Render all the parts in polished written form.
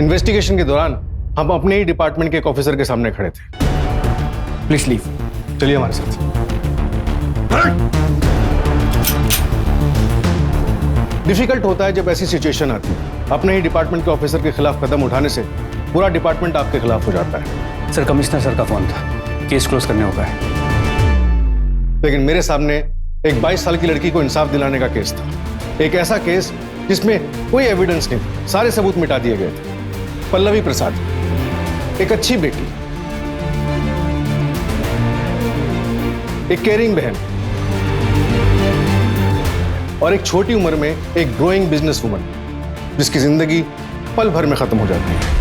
Investigation के दौरान हम अपने ही डिपार्टमेंट के एक ऑफिसर के सामने खड़े थे। प्लीज लीव, चलिए हमारे साथ। डिफिकल्ट होता है जब ऐसी सिचुएशन आती है। अपने ही डिपार्टमेंट के ऑफिसर के खिलाफ कदम उठाने से पूरा डिपार्टमेंट आपके खिलाफ हो जाता है। सर, कमिश्नर सर का फोन था, केस क्लोज करने होगा है। लेकिन मेरे सामने एक 22 साल की लड़की को इंसाफ दिलाने का केस था। एक ऐसा केस जिसमें कोई एविडेंस नहीं, सारे सबूत मिटा दिए गए थे। पल्लवी प्रसाद, एक अच्छी बेटी, एक केयरिंग बहन और एक छोटी उम्र में एक ग्रोइंग बिजनेस वुमन, जिसकी जिंदगी पल भर में खत्म हो जाती है।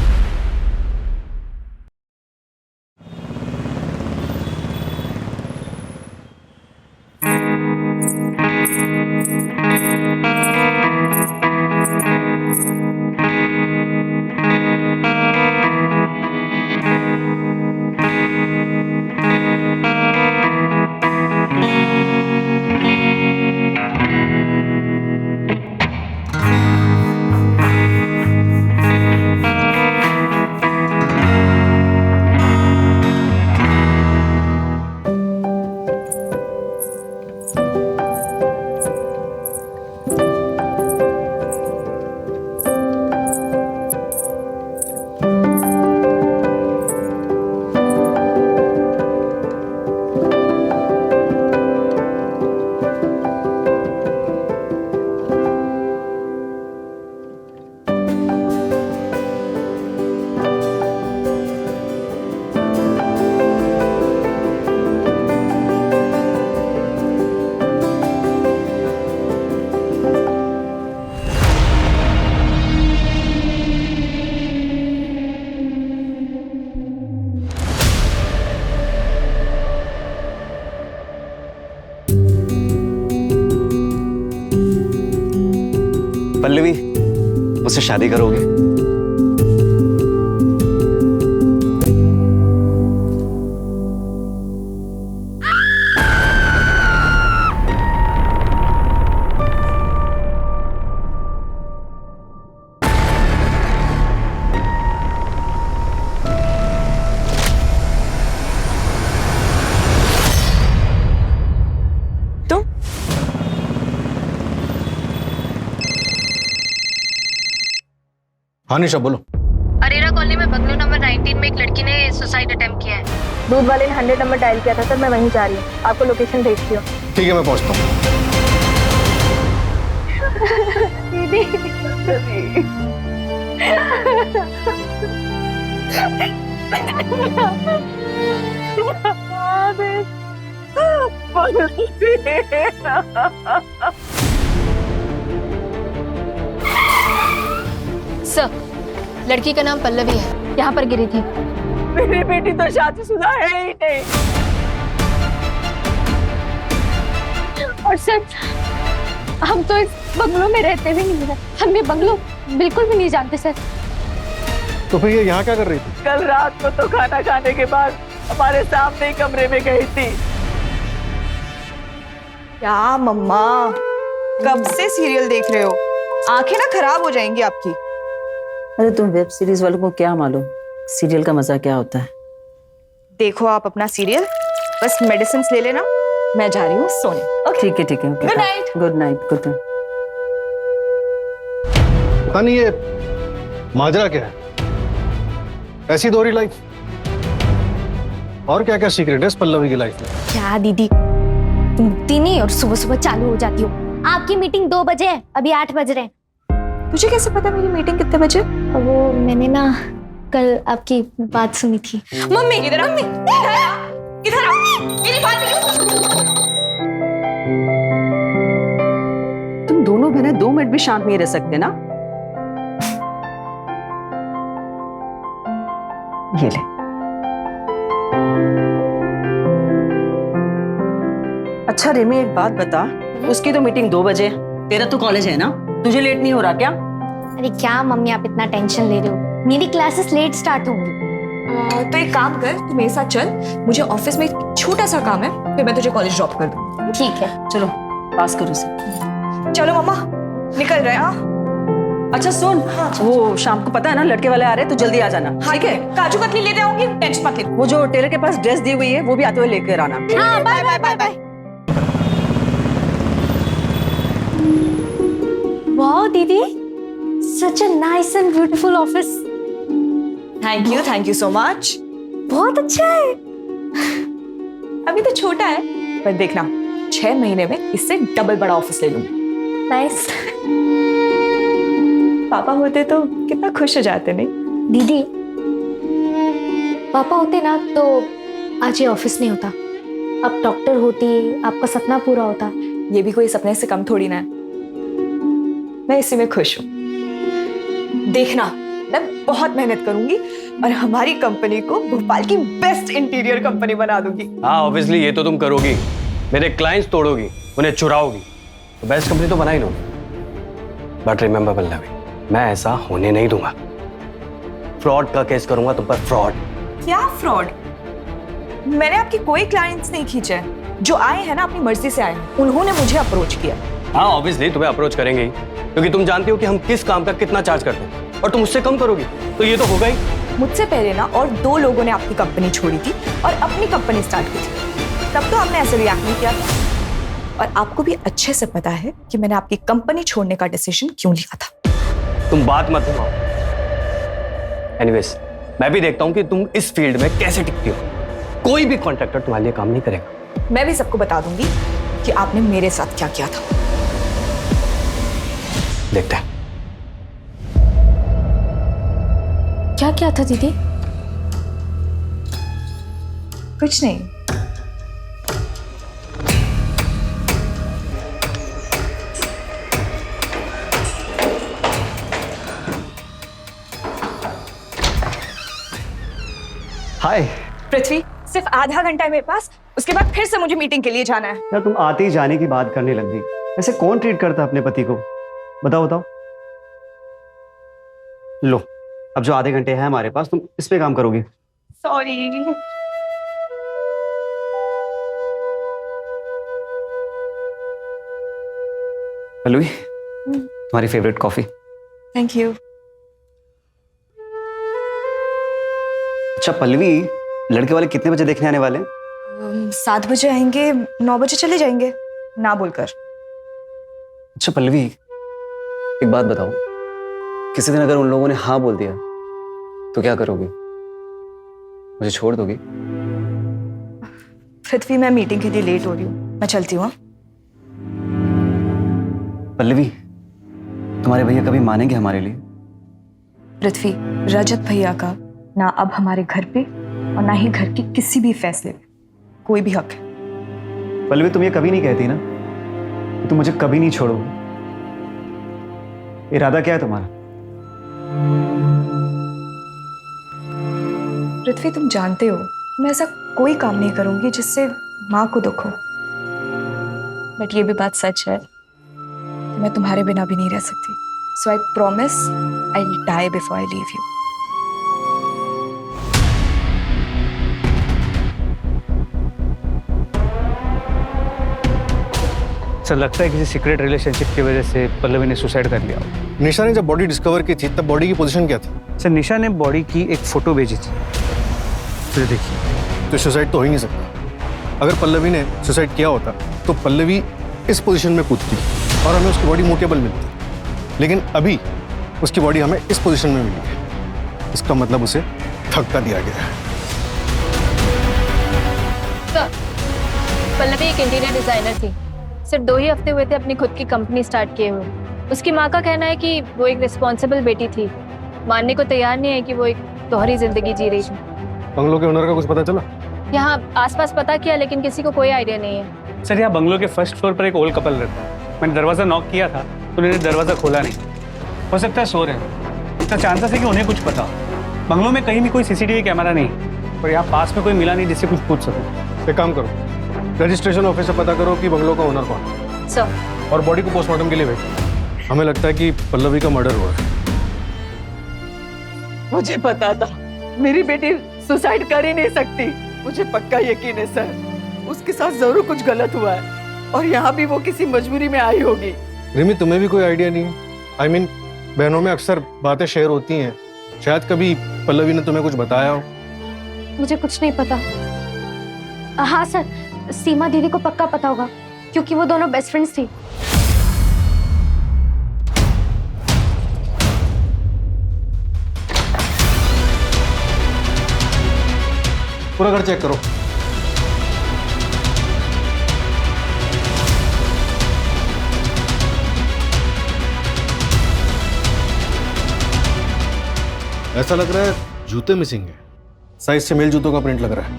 पल्लवी, मुझसे शादी करोगे? हाँ निशा, बोलो। अरेरा कॉलोनी में बंगलो नंबर 19 में एक लड़की ने सुसाइड अटेम्प्ट किया है। दूध वाले ने 100 नंबर डायल किया था सर, मैं वहीं जा रही हूँ, आपको लोकेशन भेजती हूँ। ठीक है, मैं पहुंचता हूँ। सर, लड़की का नाम पल्लवी है, यहाँ पर गिरी थी। मेरी बेटी तो शादीशुदा है ही नहीं। और सर, हम तो इस बंगलो में रहते भी नहीं है, हम ये बंगलो बिल्कुल भी नहीं जानते सर। तो फिर ये यहाँ क्या कर रही थी? कल रात को तो खाना खाने के बाद हमारे सामने ही कमरे में गई थी। क्या मम्मा, कब से सीरियल देख रहे हो? आंखें ना खराब हो जाएंगी आपकी। अरे तुम वेब सीरीज वालों को क्या मालूम सीरियल का मजा क्या होता है। देखो आप अपना सीरियल, बस मेडिसिन ले लेना, मैं जा रही हूँ सोने। ओके, ठीक है ठीक है, good night. Good night, good night. पता नहीं ये माजरा क्या है, ऐसी दोहरी लाइफ। और क्या क्या सीक्रेट है इस पल्लवी की लाइफ में? क्या दीदी, तुम उठती नहीं और सुबह सुबह चालू हो जाती हो। आपकी मीटिंग 2 बजे है, अभी 8 बज रहे हैं। तुझे कैसे पता मेरी मीटिंग कितने बजे? वो मैंने ना कल आपकी बात सुनी थी। मम्मी इधर, मम्मी इधर आओ, मेरी बात तुम दोनों बहनें 2 मिनट भी शांत नहीं रह सकते ना। ये ले। अच्छा रेमी, एक बात बता, उसकी तो मीटिंग 2 बजे, तेरा तो कॉलेज है ना, तुझे लेट नहीं हो रहा क्या? अरे क्या मम्मी, आप इतना टेंशन ले रहे हो, मेरी क्लासेस लेट स्टार्ट होंगी। तो एक काम कर, तू मेरे साथ चल, मुझे ऑफिस में एक छोटा सा काम है, फिर मैं तुझे कॉलेज ड्रॉप कर दूँ। ठीक है, चलो पास करो उसे। चलो मम्मा, निकल रहे हैं। अच्छा सुन, वो शाम को पता है ना लड़के वाले आ रहे हैं, तो जल्दी आ जाना, ठीक है? काजू कतली लेते आऊंगी, टेंशन मत ले। वो जो टेलर के पास ड्रेस दी हुई है वो भी आते हुए लेकर आना। हाँ, बाय बाय बाय बाय। वाह दीदी, such a nice and beautiful office. Thank you so much. बहुत अच्छा है। अभी तो छोटा है, पर देखना 6 महीने में इससे डबल बड़ा ऑफिस ले लूंगी। नाइस। पापा होते तो कितना खुश हो जाते नहीं? दीदी, पापा होते ना तो आज ये ऑफिस नहीं होता। अब डॉक्टर होती, आपका सपना पूरा होता। ये भी कोई सपने से कम थोड़ी ना है। मैं इसी में खुश हूँ। देखना, मैं बहुत मेहनत करूंगी और हमारी कंपनी को भोपाल की बेस्ट इंटीरियर कंपनी बना दूंगी। हाँ ऑब्वियसली ये तो तुम करोगी, मेरे क्लाइंट्स तोड़ोगी, उन्हें चुराओगी, तो बेस्ट कंपनी तो बना ही लोगी। बट रिमेंबर पल्लवी, मैं ऐसा होने नहीं दूंगा। फ्रॉड का केस करूंगा तुम पर, फ्रॉड। क्या फ्रॉड? मैंने आपके कोई क्लाइंट्स नहीं खींचे हैं। जो आए हैं ना अपनी मर्जी से आए हैं, उन्होंने मुझे अप्रोच किया। हाँ ऑब्वियसली तुम्हें अप्रोच करेंगे ही, क्योंकि तुम जानती हो कि हम किस काम का कितना चार्ज करते हैं, और तुम उससे कम करोगी तो ये तो होगा ही। मुझसे पहले ना और 2 लोगों ने आपकी कंपनी छोड़ी थी और अपनी कंपनी स्टार्ट की थी। तब तो हमने ऐसे रिएक्ट नहीं किया था। और आपको भी अच्छे से पता है कि मैंने आपकी कंपनी छोड़ने का डिसीजन क्यों लिया था। तुम बात मत घुमाओ। एनीवेज, मैं भी देखता हूं कि तुम इस फील्ड में कैसे टिकती हो। कोई भी कॉन्ट्रैक्टर तुम्हारे लिए काम नहीं करेगा। मैं भी सबको बता दूंगी कि आपने मेरे साथ क्या किया था। देखते हैं। क्या क्या था दीदी? कुछ नहीं। हाय पृथ्वी, सिर्फ आधा घंटा है मेरे पास, उसके बाद फिर से मुझे मीटिंग के लिए जाना है। यार, तुम आते ही जाने की बात करने लग गई। ऐसे कौन ट्रीट करता है अपने पति को? बताओ बताओ। लो, अब जो आधे घंटे हैं हमारे पास, तुम इस पे काम करोगी। सॉरी। पल्लवी, तुम्हारी फेवरेट कॉफी। Thank you. अच्छा पल्लवी, लड़के वाले कितने बजे देखने आने वाले हैं? 7 बजे आएंगे, 9 बजे चले जाएंगे, ना बोलकर। अच्छा पल्लवी, एक बात बताओ, किसी दिन अगर उन लोगों ने हाँ बोल दिया तो क्या करोगी? मुझे छोड़ दोगी? पृथ्वी, मैं मीटिंग के लिए लेट हो रही हूँ, मैं चलती हूँ। पल्लवी, तुम्हारे भैया कभी मानेंगे हमारे लिए? पृथ्वी, रजत भैया का ना अब हमारे घर पे और ना ही घर के किसी भी फैसले पे कोई भी हक है। पल्लवी, तुम ये कभी नहीं कहती ना कि तुम मुझे कभी नहीं छोड़ोगे। इरादा क्या है तुम्हारा? पृथ्वी, तुम जानते हो मैं ऐसा कोई काम नहीं करूंगी जिससे माँ को दुख हो। बट ये भी बात सच है कि मैं तुम्हारे बिना भी नहीं रह सकती। So I promise I will die before I leave you. Sir, लगता है किसी सीक्रेट रिलेशनशिप की वजह से पल्लवी ने सुसाइड कर लिया। निशा ने जब बॉडी डिस्कवर की थी तब बॉडी की पोजीशन क्या थी? सर, निशा ने बॉडी की एक फोटो भेजी थी, तो देखिए। तो सुसाइड तो हो ही नहीं सकता। अगर पल्लवी ने सुसाइड किया होता तो पल्लवी इस पोजीशन में कूदती और हमें उसकी बॉडी मूवेबल मिलती, लेकिन अभी उसकी बॉडी हमें इस पोजीशन में मिली है। इसका मतलब उसे धक्का दिया गया है। पल्लवी एक इंटीरियर डिजाइनर थी। सिर्फ 2 ही हफ्ते हुए थे अपनी खुद की कंपनी स्टार्ट किए हुए। उसकी माँ का कहना है कि वो एक रिस्पॉन्सिबल बेटी थी, मानने को तैयार नहीं है कि वो एक दोहरी जिंदगी जी रही थी। बंगलो के ओनर का कुछ पता चला? यहाँ आसपास पता किया, लेकिन किसी को कोई आइडिया नहीं है। सर, यहाँ बंगलो के फर्स्ट फ्लोर पर एक ओल्ड कपल रहता है। मैंने दरवाजा नॉक किया था तो उन्होंने दरवाजा खोला नहीं। हो सकता है सो रहे हैं। इसका चांसेस है कि उन्हें कुछ पता। बंगलो में कहीं भी कोई सीसीटीवी कैमरा नहीं, और यहाँ पास में कोई मिला नहीं जिससे कुछ पूछ सकूं। एक काम करो, रजिस्ट्रेशन ऑफिस से पता करो कि बंगलो का ओनर कौन है। सर, और बॉडी को पोस्टमार्टम के लिए भेजो। हमें लगता है कि पल्लवी का मर्डर हुआ है। मुझे पता था मेरी बेटी सुसाइड कर ही नहीं सकती। मुझे पक्का यकीन है सर, उसके साथ जरूर कुछ गलत हुआ है और यहाँ भी वो किसी मजबूरी में आई होगी। रिमी, तुम्हें भी कोई आइडिया नहीं है? I mean, बहनों में अक्सर बातें शेयर होती हैं, शायद कभी पल्लवी ने तुम्हें कुछ बताया हो। मुझे कुछ नहीं पता। हाँ सर, सीमा दीदी को पक्का पता होगा क्योंकि वो दोनों बेस्ट फ्रेंड्स थी। पूरा घर चेक करो। ऐसा लग रहा है जूते मिसिंग है, साइज से मेल जूतों का प्रिंट लग रहा है।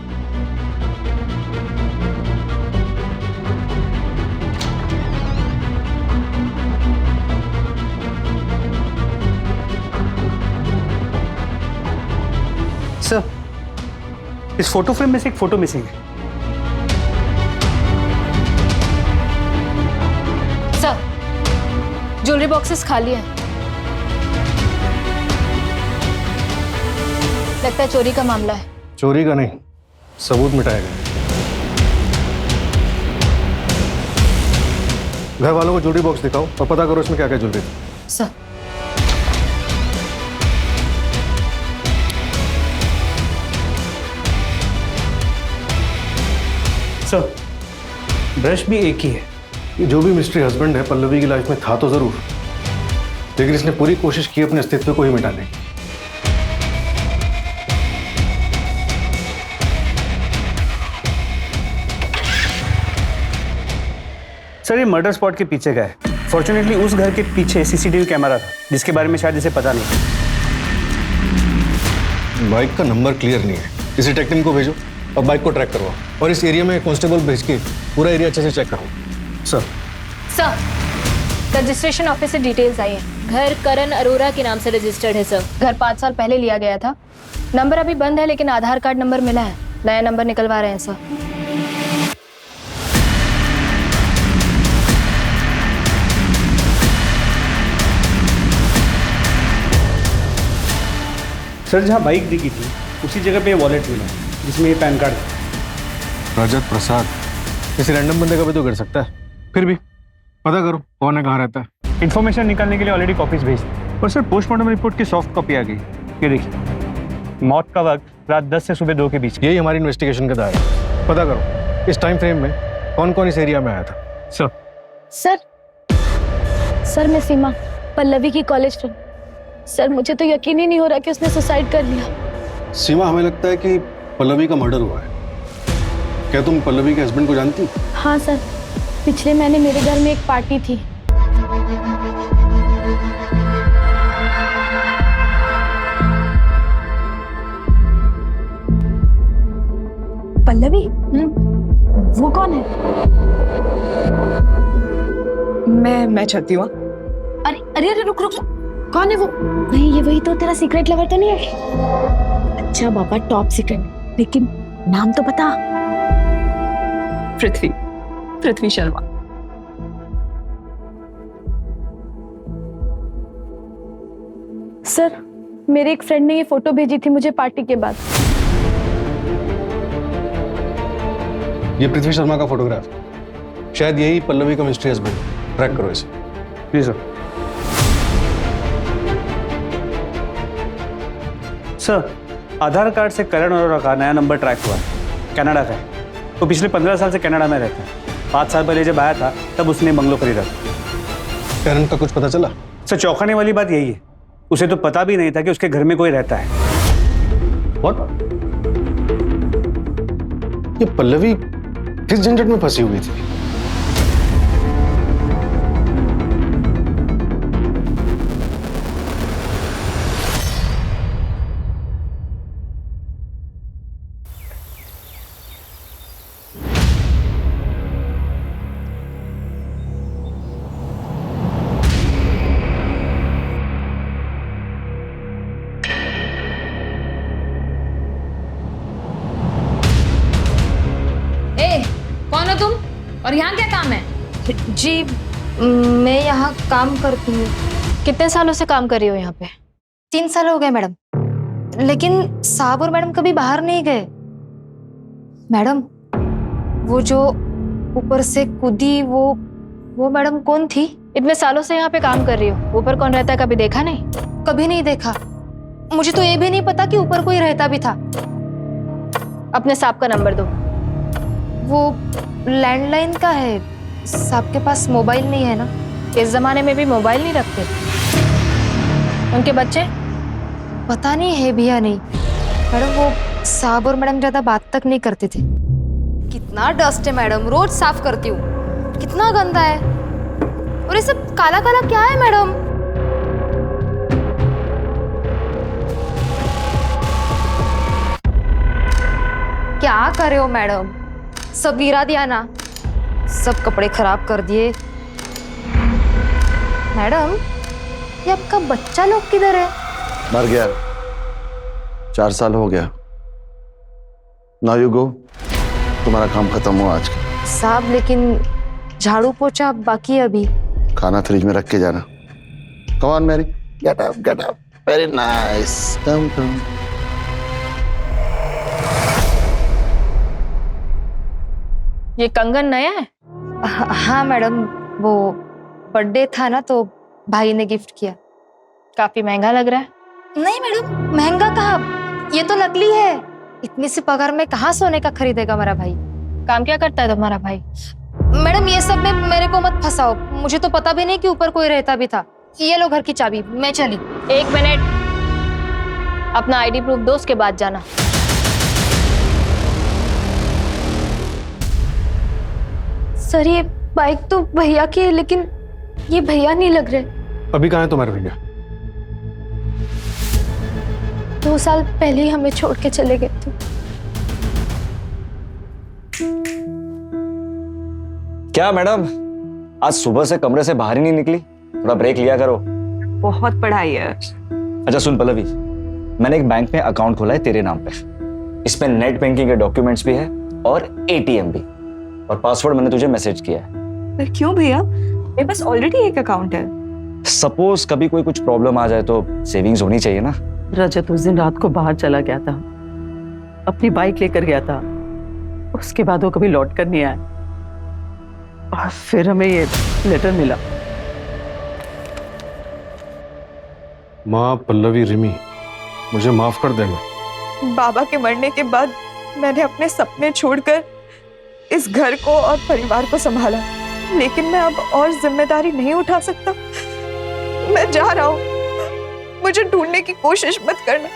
सर, इस फोटो फ्रेम में से एक फोटो मिसिंग है। सर, ज्वेलरी बॉक्सेस खाली हैं। लगता है चोरी का मामला है। चोरी का नहीं, सबूत मिटाया गया। घर वालों को ज्वेलरी बॉक्स दिखाओ और पता करो इसमें क्या क्या ज्वेलरी थी। सर, सर, ब्रश भी एक ही है। ये जो भी मिस्ट्री हस्बैंड है पल्लवी की लाइफ में था तो जरूर, लेकिन इसने पूरी कोशिश की अपने अस्तित्व को ही मिटाने की। सर, ये मर्डर स्पॉट के पीछे का है। फॉर्चुनेटली उस घर के पीछे सीसीटीवी कैमरा था जिसके बारे में शायद इसे पता नहीं। बाइक का नंबर क्लियर नहीं है, किसी टेक्निक को भेजो और बाइक को ट्रैक करवाओ, और इस एरिया में कांस्टेबल भेज के पूरा एरिया अच्छे से चेक करो। सर, रजिस्ट्रेशन ऑफिस से डिटेल्स आई है। घर करण अरोरा के नाम से रजिस्टर्ड है सर। घर 5 साल पहले लिया गया था। नंबर अभी बंद है लेकिन आधार कार्ड नंबर मिला है। नया नंबर निकलवा रहे हैं सर। सर, जहाँ बाइक दिखी थी उसी जगह पे वॉलेट मिला है जिसमें ये पैन कार्ड था। रजत प्रसाद किसी रैंडम बंदे का भी तो कर सकता है, फिर भी पता करो कौन है, कहाँ रहता है। इन्फॉर्मेशन निकालने के लिए ऑलरेडी कॉपीज भेज दी और सर पोस्टमार्टम रिपोर्ट की सॉफ्ट कॉपी आ गई। ये देखिए, मौत का वक्त रात 10 से सुबह 2 के बीच। यही हमारी इन्वेस्टिगेशन का दायरा है। पता करो इस टाइम फ्रेम में कौन कौन इस एरिया में आया था। सर मैं सीमा, पल्लवी की कॉलेज फ्रेंड। सर, मुझे तो यकीन ही नहीं हो रहा कि उसने सुसाइड कर लिया। सीमा, हमें लगता है कि पल्लवी का मर्डर हुआ है। क्या तुम पल्लवी के हस्बैंड को जानती? हाँ सर, पिछले महीने मेरे घर में एक पार्टी थी। पल्लवी? वो कौन है? मैं चलती हूँ। अरे अरे अरे, रुक रुक, कौन है वो? नहीं, ये वही तो तेरा सीक्रेट लवर तो नहीं है? अच्छा बाबा, टॉप सीक्रेट, लेकिन नाम तो बता। पृथ्वी शर्मा। सर, मेरे एक फ्रेंड ने ये फोटो भेजी थी मुझे पार्टी के बाद। ये पृथ्वी शर्मा का फोटोग्राफ, शायद यही पल्लवी का मिस्ट्री हस्बैंड। ट्रैक करो इसे। जी सर। सर, आधार कार्ड से करण अरोरा का नया नंबर ट्रैक हुआ है। कनाडा का है। वो पिछले 15 साल से कनाडा में रहता है। 5 साल पहले जब आया था तब उसने बंगलो खरीदा था। करण का कुछ पता चला? सर, चौंकाने वाली बात यही है, उसे तो पता भी नहीं था कि उसके घर में कोई रहता है। What? ये पल्लवी किस झंझट में फंसी हुई थी? कौन हो तुम और यहाँ क्या काम है? जी, मैं यहाँ काम करती हूँ। कितने सालों से काम कर रही हो यहाँ पे? 3 साल हो गए मैडम, लेकिन साहब और मैडम कभी बाहर नहीं गए। मैडम, वो जो ऊपर से कूदी वो मैडम कौन थी? इतने सालों से यहाँ पे काम कर रही हो, ऊपर कौन रहता है कभी देखा नहीं? कभी नहीं देखा। मुझे तो ये भी नहीं पता कि ऊपर कोई रहता भी था। अपने सांप का नंबर दो। वो लैंडलाइन का है, साहब के पास मोबाइल नहीं है ना। इस जमाने में भी मोबाइल नहीं रखते। उनके बच्चे? पता नहीं है भी या नहीं। मैडम वो साहब और मैडम ज्यादा बात तक नहीं करते थे। कितना डस्ट है मैडम, रोज साफ करती हूँ। कितना गंदा है। और ये सब काला काला क्या है मैडम? क्या कर रहे हो मैडम? सब गिरा दिया ना, सब कपड़े खराब कर दिए। मैडम ये आपका बच्चा लोग किधर है? मर गया, 4 साल हो गया। नाउ यू गो, तुम्हारा काम खत्म हुआ आज का। साहब लेकिन झाड़ू पोछा बाकी है अभी। खाना फ्रिज में रख के जाना। Come on Mary, get up get up. Very nice, come come. ये कंगन नया है? हाँ मैडम, वो बर्थडे था ना तो भाई ने गिफ्ट किया। काफी महंगा लग रहा है। नहीं मैडम, महंगा कहाँ, ये तो नकली है। इतनी सी पगार में कहाँ सोने का खरीदेगा मेरा भाई। काम क्या करता है तुम्हारा भाई? मैडम ये सब में मेरे को मत फंसाओ, मुझे तो पता भी नहीं कि ऊपर कोई रहता भी था। ये लो घर की चाबी, मैं चली। 1 मिनट, अपना आईडी प्रूफ दो, उसके बाद जाना। सर ये बाइक तो भैया की है, लेकिन ये भैया नहीं लग रहे। अभी कहाँ है तुम्हारे भैया? 2 साल पहले ही हमें छोड़ के चले गए थे। क्या मैडम, आज सुबह से कमरे से बाहर ही नहीं निकली? थोड़ा ब्रेक लिया करो। बहुत पढ़ाई है। अच्छा सुन पल्लवी, मैंने एक बैंक में अकाउंट खोला है तेरे नाम पे। इसमें नेट बैंकिंग के डॉक्यूमेंट्स भी है और एटीएम भी, और पासवर्ड मैंने तुझे मैसेज किया है। पर क्यों भैया, मेरे पास ऑलरेडी एक अकाउंट है। सपोज कभी कोई कुछ प्रॉब्लम आ जाए तो सेविंग्स होनी चाहिए ना। रजत उस दिन रात को बाहर चला गया था, अपनी बाइक लेकर गया था। उसके बाद वो कभी लौट कर नहीं आया, और फिर हमें ये लेटर मिला। माँ पल्लवी, रिमी, मुझे माफ कर देना। बाबा के मरने के बाद मैंने अपने सपने छोड़कर इस घर को और परिवार को संभाला, लेकिन मैं अब और जिम्मेदारी नहीं उठा सकता। मैं जा रहा हूँ, मुझे ढूंढने की कोशिश मत करना।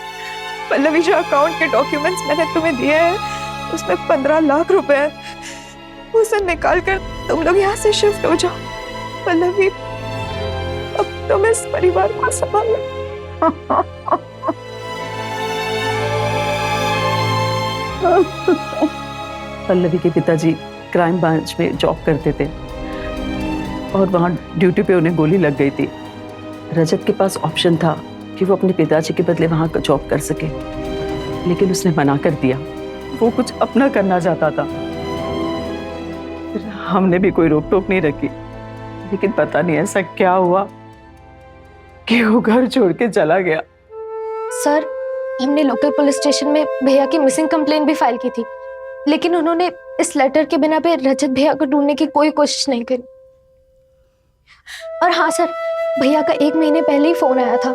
पल्लवी, जो अकाउंट के डॉक्यूमेंट्स मैंने तुम्हें दिए हैं उसमें 15 लाख रुपए हैं, उसे निकाल कर तुम लोग यहाँ से शिफ्ट हो जाओ। पल्लवी, अब तुम इस परिवार को संभालो। पल्लवी के पिताजी क्राइम ब्रांच में जॉब करते थे और वहाँ ड्यूटी पे उन्हें गोली लग गई थी। रजत के पास ऑप्शन था कि वो अपने पिताजी के बदले वहाँ का जॉब कर सके, लेकिन उसने मना कर दिया। वो कुछ अपना करना चाहता था। हमने भी कोई रोक टोक नहीं रखी, लेकिन पता नहीं ऐसा क्या हुआ कि वो घर छोड़ के चला गया। सर हमने लोकल पुलिस स्टेशन में भैया की मिसिंग कंप्लेंट भी फाइल की थी, लेकिन उन्होंने इस लेटर के बिना पे रजत भैया को ढूंढने की कोई कोशिश नहीं करी। और हाँ सर, भैया का 1 महीने पहले ही फोन आया था।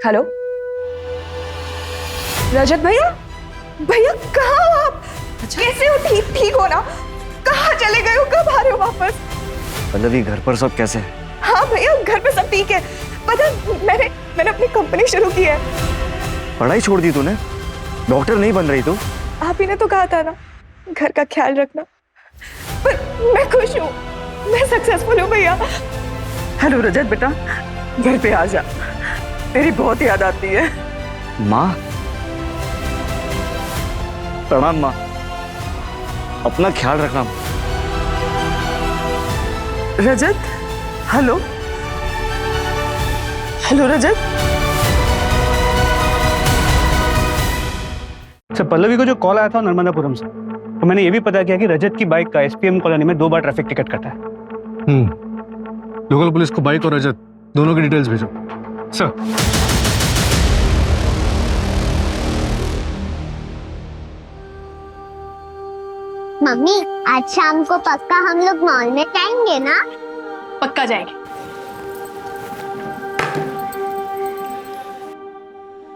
हेलो रजत भैया, भैया कहाँ हो आप? कैसे हो? ठीक हो ना? कहाँ चले गए हो? कब आ रहे हो वापस? पल्लवी, घर पर सब कैसे है? हाँ भैया, घर पे सब ठीक है। पता मैंने अपनी कंपनी शुरू की है। पढ़ाई छोड़ दी तूने? डॉक्टर नहीं बन रही तू? आप ही ने तो कहा था ना, घर का ख्याल रखना। पर मैं खुश हूँ, मैं सक्सेसफुल हूँ भैया। हेलो रजत बेटा, घर पे आ जा, तेरी बहुत याद आती है। माँ, प्रणाम माँ, अपना ख्याल रखना। रजत, हेलो हेलो रजत। सर, पल्लवी को जो कॉल आया था नर्मदापुरम से, तो मैंने ये भी पता किया कि रजत की बाइक का एसपीएम कॉलोनी में 2 बार ट्रैफिक टिकट कटा है। लोकल पुलिस को बाइक और रजत दोनों की डिटेल्स भेजो। सर। मम्मी आज शाम को पक्का हम लोग मॉल में जाएंगे ना? पक्का जाएंगे।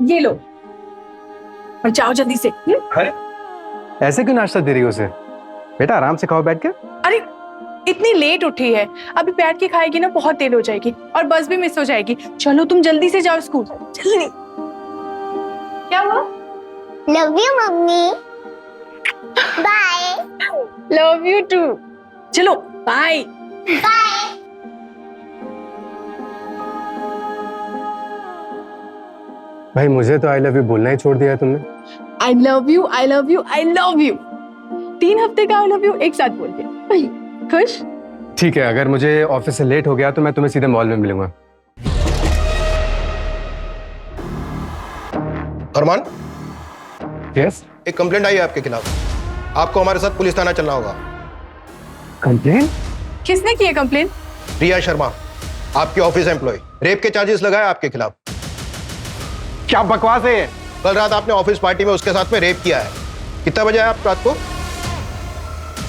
ये लो और जाओ जल्दी से। अरे ऐसे क्यों नाश्ता दे रही हो उसे? बेटा आराम से खाओ बैठ के। अरे इतनी लेट उठी है, अभी बैठ के खाएगी ना बहुत देर हो जाएगी और बस भी मिस हो जाएगी। चलो तुम जल्दी से जाओ स्कूल, जल्दी। क्या हुआ? Love you mummy. Bye. Love you too. चलो बाय। बाय। भाई मुझे तो आई लव यू बोलना ही छोड़ दिया है तुमने। आई love you, I love you, I love you. 3 हफ्ते का आई लव यू एक साथ बोल दिया। खुश? ठीक है, अगर मुझे ऑफिस से लेट हो गया तो मैं तुम्हें सीधे मॉल में मिलूंगा। अरमान, यस। एक कंप्लेंट आई है आपके खिलाफ। आपको हमारे साथ पुलिस थाना चलना होगा। कंप्लेंट? किसने की है कंप्लेंट? रिया शर्मा, आपके ऑफिस एम्प्लॉय, रेप के चार्जेस लगाए आपके खिलाफ। क्या बकवास है ये? कल रात आपने ऑफिस पार्टी में उसके साथ में रेप किया है। कितना बजे आए आप रात को?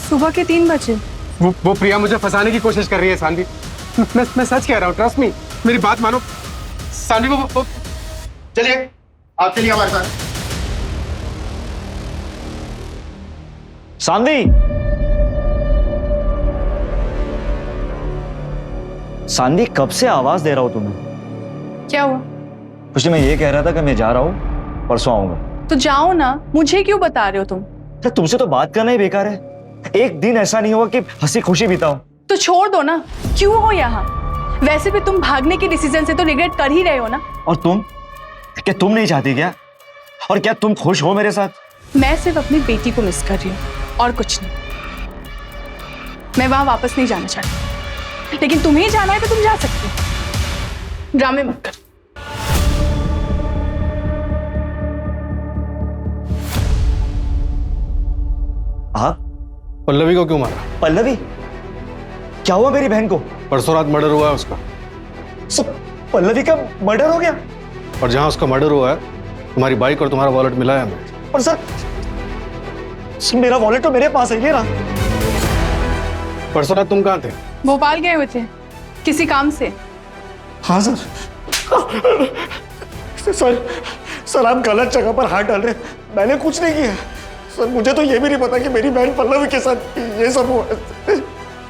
सुबह के 3 बजे। वो प्रिया मुझे फंसाने की कोशिश कर रही है सानवी। मैं सच कह रहा हूँ, ट्रस्ट मी, मेरी बात मानो। सानवी वो चलिए, आप चलिए हमारे साथ। सानवी, सानवी कब से आवाज दे रहा हूं तुम्हें? क्या हुआ? कुछ नहीं, मैं ये कह रहा था कि मैं जा रहा हूँ, परसों आऊंगा। तो जाओ ना, मुझे क्यों बता रहे हो तुम? तो तुमसे तो बात करना ही बेकार है। एक दिन ऐसा नहीं होगा कि हंसी खुशी बिताओ। तो छोड़ दो ना, क्यों हो यहाँ? वैसे भी तुम भागने के डिसीजन से तो रिग्रेट कर ही रहे हो ना। और तुम, क्या तुम नहीं चाहती क्या? और क्या तुम खुश हो मेरे साथ? मैं सिर्फ अपनी बेटी को मिस कर रही हूँ और कुछ नहीं। मैं वहां वापस नहीं जाना चाहती, लेकिन तुम्हें जाना है तो तुम जा सकते हो। ड्रामे मत कर। हाँ? पल्लवी को क्यों मारा? पल्लवी? क्या हुआ मेरी बहन को? परसों रात मर्डर हुआ है उसका। सब पल्लवी का मर्डर हो गया? और जहां उसका मर्डर हुआ है, तुम्हारी बाइक और तुम्हारा वॉलेट मिला है हमें। और सर मेरा वॉलेट तो मेरे पास है, ये रहा। परसों रात तुम कहाँ थे? भोपाल गए हुए थे किसी काम से। हाँ सर। सर आप गलत जगह पर हाथ डाल रहे हैं। मैंने कुछ नहीं किया सर। मुझे तो ये भी नहीं पता कि मेरी बहन पल्लवी के साथ ये सब हुआ।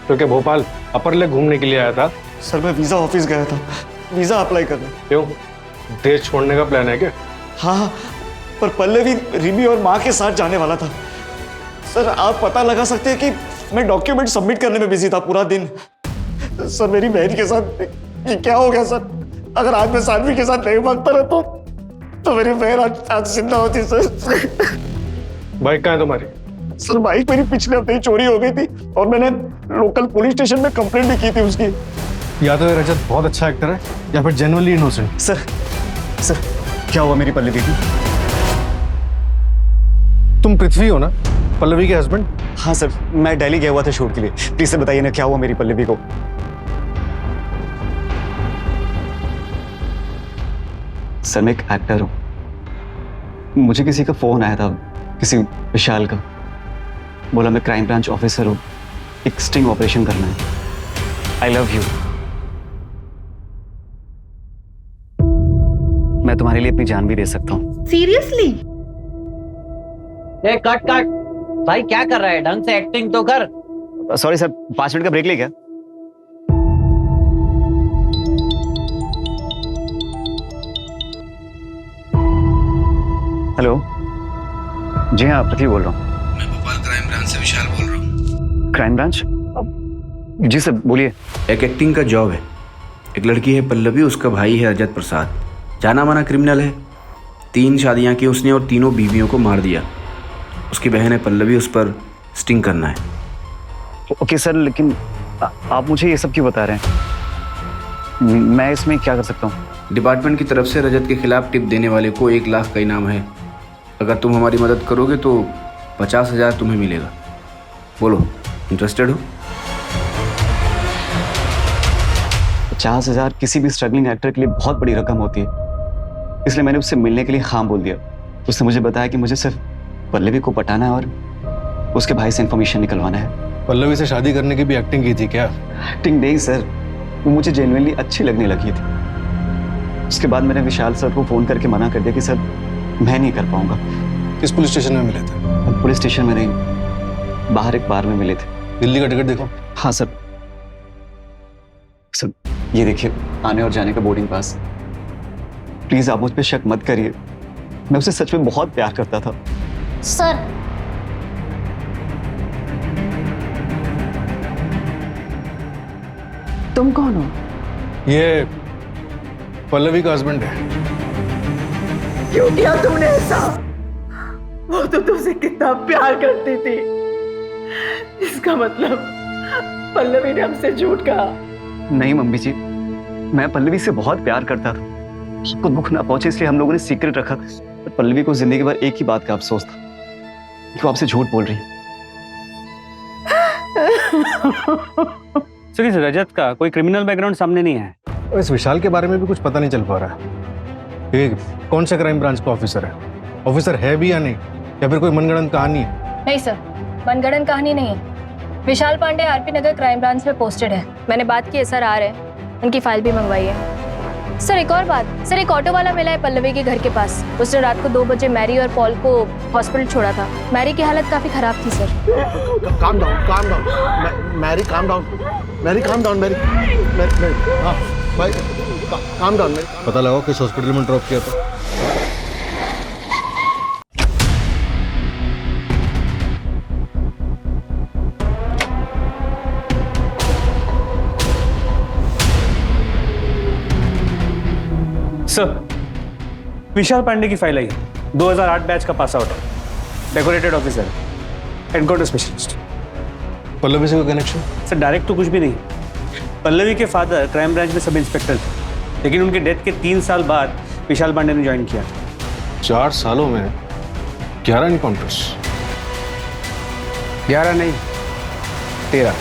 तो क्या भोपाल अपर लेक घूमने के लिए आया था? सर मैं वीजा ऑफिस गया था, वीजा अप्लाई करने। क्यों, देश छोड़ने का प्लान है क्या? हाँ, पर पल्लवी रिमी और माँ के साथ जाने वाला था। सर आप पता लगा सकते हैं कि मैं डॉक्यूमेंट सबमिट करने में बिजी था पूरा दिन। सर मेरी बहन के साथ ये क्या हो गया सर? अगर आज मैं सानवी के साथ नहीं भागता रहता तो मेरी बहन आज जिंदा होती। सर बाइक कहाँ है तुम्हारी? सर बाइक मेरी पिछले हफ्ते ही चोरी हो गई थी और मैंने लोकल पुलिस स्टेशन में कंप्लेंट भी की थी उसकी। या तो ये रजत बहुत अच्छा एक्टर है या फिर जेन्युइनली इनोसेंट। सर क्या हुआ मेरी पल्लवी की? तुम पृथ्वी हो ना, पल्लवी के हस्बैंड? हाँ सर, मैं दिल्ली गया हुआ था शूट के लिए। प्लीज सर बताइए ना क्या हुआ मेरी पल्लवी को? सर मैं एक एक्टर हूँ। मुझे किसी का फोन आया था, किसी विशाल का। बोला मैं क्राइम ब्रांच ऑफिसर हूँ, एक स्टिंग ऑपरेशन करना है। आई लव यू। मैं तुम्हारे लिए अपनी जान भी दे सकता हूँ। सीरियसली? ए कट कट भाई, क्या कर रहा है? ढंग से एक्टिंग तो कर। सॉरी सर, 5 मिनट का ब्रेक ले क्या? हेलो, जी हाँ पृथ्वी बोल रहा हूँ। मैं भोपाल क्राइम ब्रांच से विशाल बोल रहा हूँ। Crime branch? जी सर बोलिए। एक एक्टिंग का जॉब है। एक लड़की है पल्लवी, उसका भाई है रजत प्रसाद, जाना माना क्रिमिनल है। 3 शादियां की उसने और तीनों बीवियों को मार दिया। उसकी बहन है पल्लवी, उस पर स्टिंग करना है। ओके सर, लेकिन आप मुझे ये सब क्यों बता रहे हैं? मैं इसमें क्या कर सकता हूँ? डिपार्टमेंट की तरफ से रजत के खिलाफ टिप देने वाले को 1 लाख का इनाम है। अगर तुम हमारी मदद करोगे तो 50,000 तुम्हें मिलेगा। बोलो, इंटरेस्टेड हो? 50,000 किसी भी स्ट्रगलिंग एक्टर के लिए बहुत बड़ी रकम होती है, इसलिए मैंने उससे मिलने के लिए हाँ बोल दिया। उसने मुझे बताया कि मुझे सिर्फ पल्लवी को पटाना है और उसके भाई से इन्फॉर्मेशन निकलवाना है। पल्लवी से शादी करने की भी एक्टिंग की थी क्या? एक्टिंग नहीं सर, वो मुझे जेन्युइनली अच्छी लगने लगी थी। उसके बाद मैंने विशाल सर को फोन करके मना कर दिया कि सर मैं नहीं कर पाऊंगा। किस पुलिस स्टेशन में मिले थे? पुलिस स्टेशन में नहीं, बाहर एक बार में मिले थे। दिल्ली का टिकट देखो। हाँ सर। सर ये देखिए, आने और जाने का बोर्डिंग पास। प्लीज आप मुझ पर शक मत करिए, मैं उसे सच में बहुत प्यार करता था। सर तुम कौन हो? ये पल्लवी का हस्बैंड है। क्यों किया तुमने ऐसा? वो तो तुमसे कितना प्यार करती थी। इसका मतलब पल्लवी ने हमसे झूठ कहा। नहीं मम्मी जी, मैं पल्लवी से बहुत प्यार करता था। आपको दुख ना पहुंचे इसलिए हम लोगों ने सीक्रेट रखा। पर पल्लवी को जिंदगी भर एक ही बात का अफसोस था कि वो आपसे झूठ बोल रही है। सर इस रजत का कोई क्रिमिनल बैकग्राउंड सामने नहीं है। और इस विशाल के बारे में भी कुछ पता नहीं चल पा रहा है। ये कौन सा क्राइम ब्रांच का ऑफिसर है? ऑफिसर है भी या नहीं, या फिर कोई मनगढ़ंत कहानी है? नहीं सर, मनगढ़ंत कहानी नहीं है। विशाल पांडे आरपी नगर क्राइम ब्रांच में पोस्टेड है। मैंने बात की है, सर आ रहे हैं, उनकी फाइल भी मंगवाई है। सर एक और बात, सर एक ऑटो वाला मिला है पल्लवी के घर के पास। उसने रात को 2 बजे मैरी और पॉल को हॉस्पिटल छोड़ा था। मैरी की हालत काफी खराब थी sir. Calm down Mary, calm down Mary, calm down Mary, हाँ भाई काम डाउन मैरी। पता लगाओ किस हॉस्पिटल में ड्रॉप किया था। सर विशाल पांडे की फाइल आई है। 2008 बैच का पास आउट है, decorated officer, encounter specialist. Pallavi से कोई कनेक्शन? सर डायरेक्ट तो कुछ भी नहीं। पल्लवी के फादर क्राइम ब्रांच में सब इंस्पेक्टर थे, लेकिन उनके डेथ के 3 साल बाद विशाल पांडे ने ज्वाइन किया। 4 सालों में 11 एनकाउंटर्स? 11 नहीं, 13।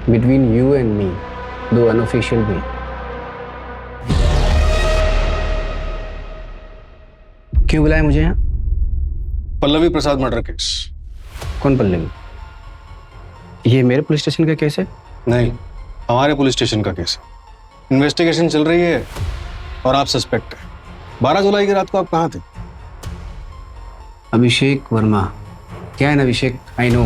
Between you and me, 2 unofficial भी। क्यों बुलाया मुझे यहाँ? पल्लवी प्रसाद मर्डर केस। कौन पल्लवी? ये मेरे पुलिस स्टेशन का केस है? नहीं, हमारे पुलिस स्टेशन का केस है। इन्वेस्टिगेशन चल रही है और आप सस्पेक्ट है। 12 जुलाई की रात को आप कहाँ थे? अभिषेक वर्मा। क्या है ना अभिषेक, आई नो,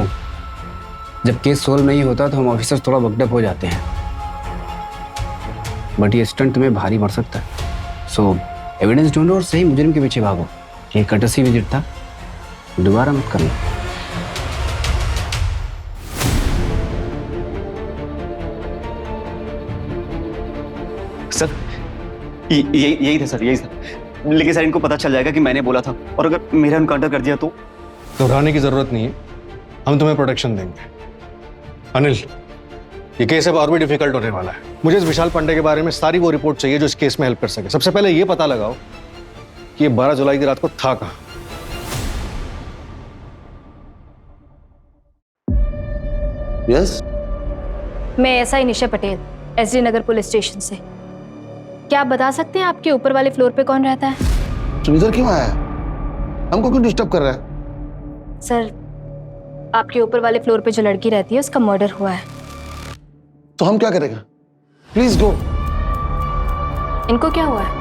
जब केस सोल्व नहीं होता तो हम ऑफिसर्स थोड़ा वक्डअप हो जाते हैं, बट ये स्टंट तुम्हें भारी पड़ सकता है। सो एविडेंस ढूंढो और सही मुजरिम के पीछे भागो। ये कटसी विजिट था, दोबारा मत करना। सर यही था सर, यही था। लेकिन सर इनको पता चल जाएगा कि मैंने बोला था, और अगर मेरा एनकाउंटर कर दिया तो? घबराने की जरूरत नहीं है, हम तुम्हें प्रोटेक्शन देंगे। अनिल, ये केस अब और भी डिफिकल्ट होने वाला है। मुझे इस विशाल पांडे के बारे में सारी वो रिपोर्ट चाहिए जो इस केस में हेल्प कर सके। सबसे पहले ये पता लगाओ कि ये 12 जुलाई की रात को था कहाँ। यस, मैं एसआई निशा पटेल, एसडी नगर पुलिस स्टेशन से। क्या आप बता सकते हैं आपके ऊपर वाले फ्लोर पे कौन रहता है? तुम इधर क्यों आया है? हमको क्यों डिस्टर्ब कर रहा है? सर, आपके ऊपर वाले फ्लोर पे जो लड़की रहती है उसका मर्डर हुआ है। तो हम क्या करेंगे? Please go. इनको क्या हुआ है?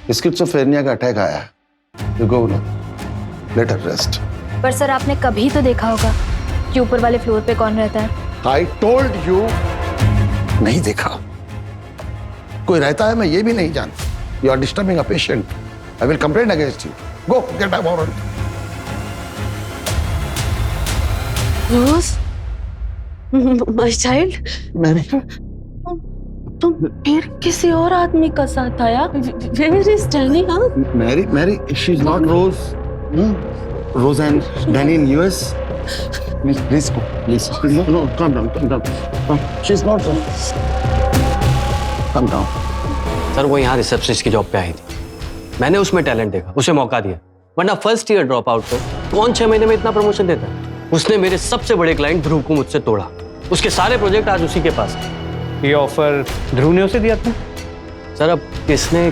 स्किज़ोफ्रेनिया का अटैक आया है। You go no, let her rest. पर सर आपने कभी तो देखा होगा कि ऊपर वाले फ्लोर पे कौन रहता है। आई टोल्ड यू, नहीं देखा। कोई रहता है मैं ये भी नहीं जानता। You are disturbing a patient. I will complain against you. Go get back warrant. Rose, my child, Mary, तुम फिर किसी और आदमी का साथ आया? Where is Danny? हाँ, Mary, Mary, she is not Rose. Rose and Danny in US. Please go. Please. No, calm down. She's not. Calm down. Sir वो यहाँ रिसेप्शनिस्ट की जॉब पे आई थी, मैंने उसमें टैलेंट देखा, उसे मौका दिया, वरना फर्स्ट ईयर ड्रॉप आउट को कौन 6 महीने में इतना प्रमोशन देता है। उसने मेरे सबसे बड़े क्लाइंट ध्रुव को मुझसे तोड़ा, उसके सारे प्रोजेक्ट आज उसी के पास हैं। ये ऑफर ध्रुव ने उसे दिया था? सर अब किसने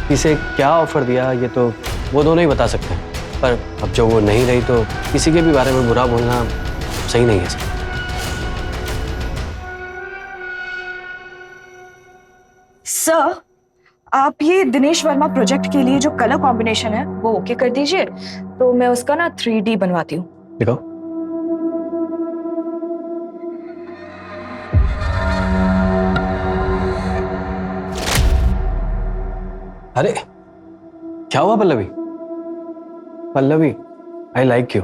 किसे क्या ऑफर दिया ये तो वो दोनों ही बता सकते हैं, पर अब जो वो नहीं रही तो किसी के भी बारे में बुरा बोलना सही नहीं है सर। सर, आप ये दिनेश वर्मा प्रोजेक्ट के लिए जो कलर कॉम्बिनेशन है वो ओके कर दीजिए, तो मैं उसका ना 3D बनवाती हूँ। दिखाओ। अरे क्या हुआ Pallavi? Pallavi, I like you.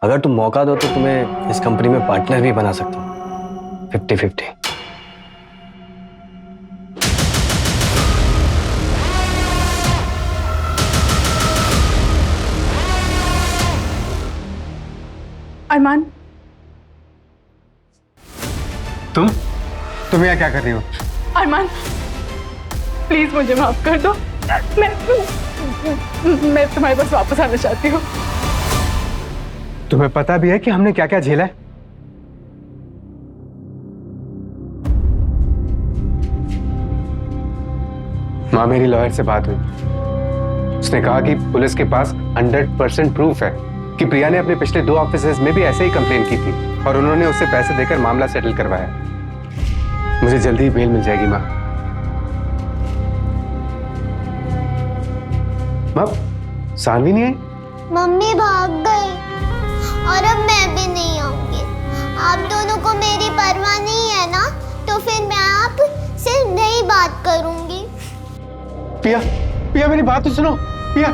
अगर तुम मौका दो तो तुम्हें इस कंपनी में पार्टनर भी बना सकता हूँ, 50-50। अरमान, तुम यहाँ क्या कर रही हो? अरमान प्लीज मुझे माफ कर दो, मैं तुम्हारे पास वापस आना चाहती हूँ। तुम्हें पता भी है कि हमने क्या क्या झेला है? माँ, मेरी लॉयर से बात हुई, उसने कहा कि पुलिस के पास 100% प्रूफ है कि प्रिया ने अपने पिछले 2 ऑफिसेज में भी ऐसे ही कंप्लेन की थी और उन्होंने उसे पैसे देकर मामला सेटल करवाया। मुझे जल्दी ही बेल मिल जाएगी माँ। माँ, सानवी नहीं आई? मम्मी भाग गई और अब मैं भी नहीं आऊंगी। आप दोनों को मेरी परवाह नहीं है ना, तो फिर मैं आपसे नहीं बात करूंगी। पिया, पिया मेरी बात तो सुनो। पिया,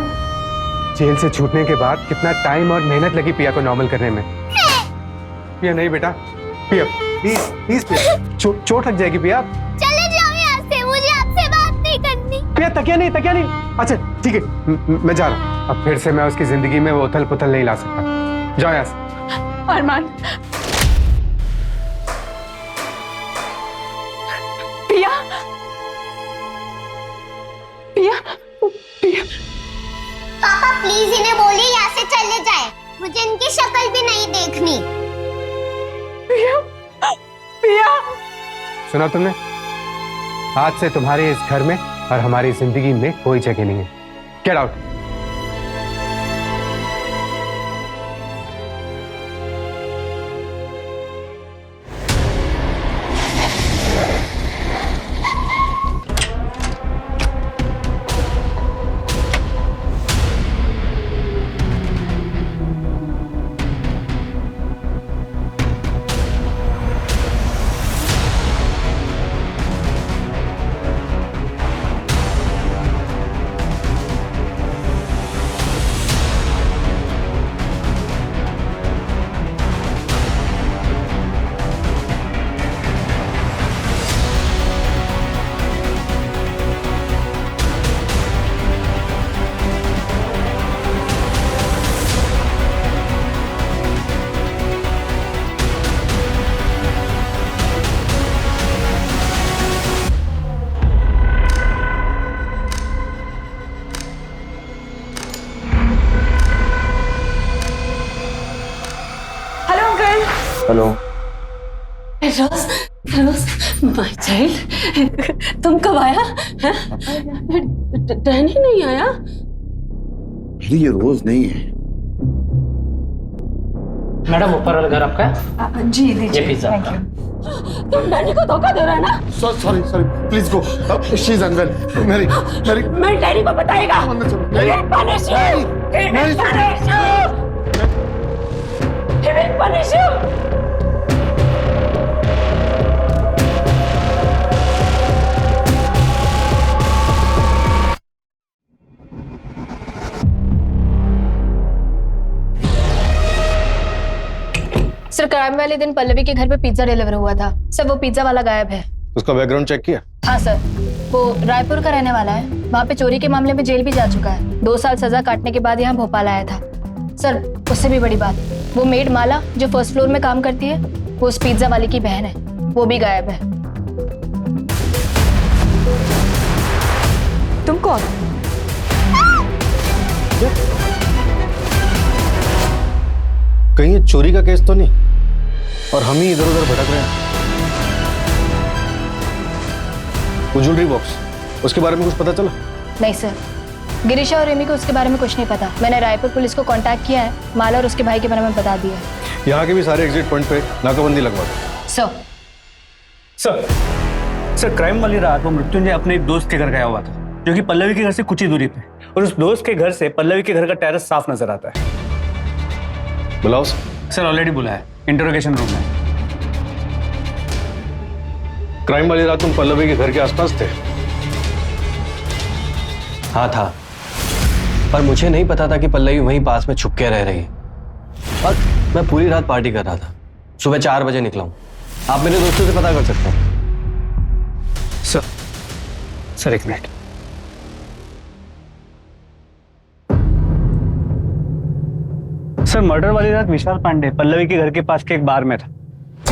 जेल से छूटने के बाद कितना टाइम और मेहनत लगी पिया को नॉर्मल करने में। पिया नहीं बेटा, पिया प्लीज प्लीज पिया, चोट लग जाएगी पिया। चले जाओ यहाँ से, मुझे आपसे बात नहीं करनी। पिया तकिया नहीं, तकिया नहीं। अच्छा ठीक है, मैं जा रहा हूँ। अब फिर से मैं उसकी जिंदगी में वो उथल पुथल नहीं ला सकता। जाओ यहाँ से। अरमान, पिया, पिया, पिया। पापा प्लीज इन्हें बोलिए यहाँ से चले जाए, मुझे इनकी शक्ल भी नहीं देखनी। पिया, पिया। सुना तुमने? आज से तुम्हारे इस घर में और हमारी जिंदगी में कोई जगह नहीं है। Get out. Hello Rose, Rose my child, तुम कब आया? डैनी नहीं आया? ये रोज नहीं है। मैडम ऊपर वाला घर आपका? जी दीजिए, ये पिज्जा। Thank you. तुम डैनी को धोखा दे रहा है ना? Sorry sorry, please go. She is unwell. Mary Mary मैं डैनी को बताएगा। सर क्राइम वाले दिन पल्लवी के घर पे पिज्जा डिलीवर हुआ था सर, वो पिज्जा वाला गायब है। उसका बैकग्राउंड चेक किया? हाँ सर, वो रायपुर का रहने वाला है, वहाँ पे चोरी के मामले में जेल भी जा चुका है। 2 साल सजा काटने के बाद यहाँ भोपाल आया था। सर उससे भी बड़ी बात, वो मेड माला जो फर्स्ट फ्लोर में काम करती है, वो उस पिज्जा वाले की बहन है, वो भी गायब है। तुम कौन? कहीं ये चोरी का केस तो नहीं और हम ही इधर उधर भटक रहे हैं? वो ज्वेलरी बॉक्स, उसके बारे में कुछ पता चला? नहीं सर, गिरीशा और रेमी को उसके बारे में कुछ नहीं पता। मैंने रायपुर पुलिस को कांटेक्ट किया है, माला और उसके भाई के बारे में बता दिया है। यहाँ के भी सारे एग्जिट पॉइंट पे नाकाबंदी लगवा दो। सर क्राइम वाली रात वो मृत्युंजय अपने एक दोस्त के घर गया हुआ था, जो कि पल्लवी के घर से कुछ ही दूरी पे, और उस दोस्त के घर से पल्लवी के घर का टेरेस साफ नजर आता है। बुलाओ सर ऑलरेडी बुला है, इंटरोगेशन रूम में। क्राइम वाली रात तुम पल्लवी के घर के आसपास थे? हाँ था, पर मुझे नहीं पता था कि पल्लवी वहीं पास में छुप के रह रही है। और मैं पूरी रात पार्टी कर रहा था, सुबह 4 बजे निकला हूँ। आप मेरे दोस्तों से पता कर सकते हैं। सर एक मिनट। सर मर्डर वाली रात विशाल पांडे पल्लवी के घर के पास के एक बार में था,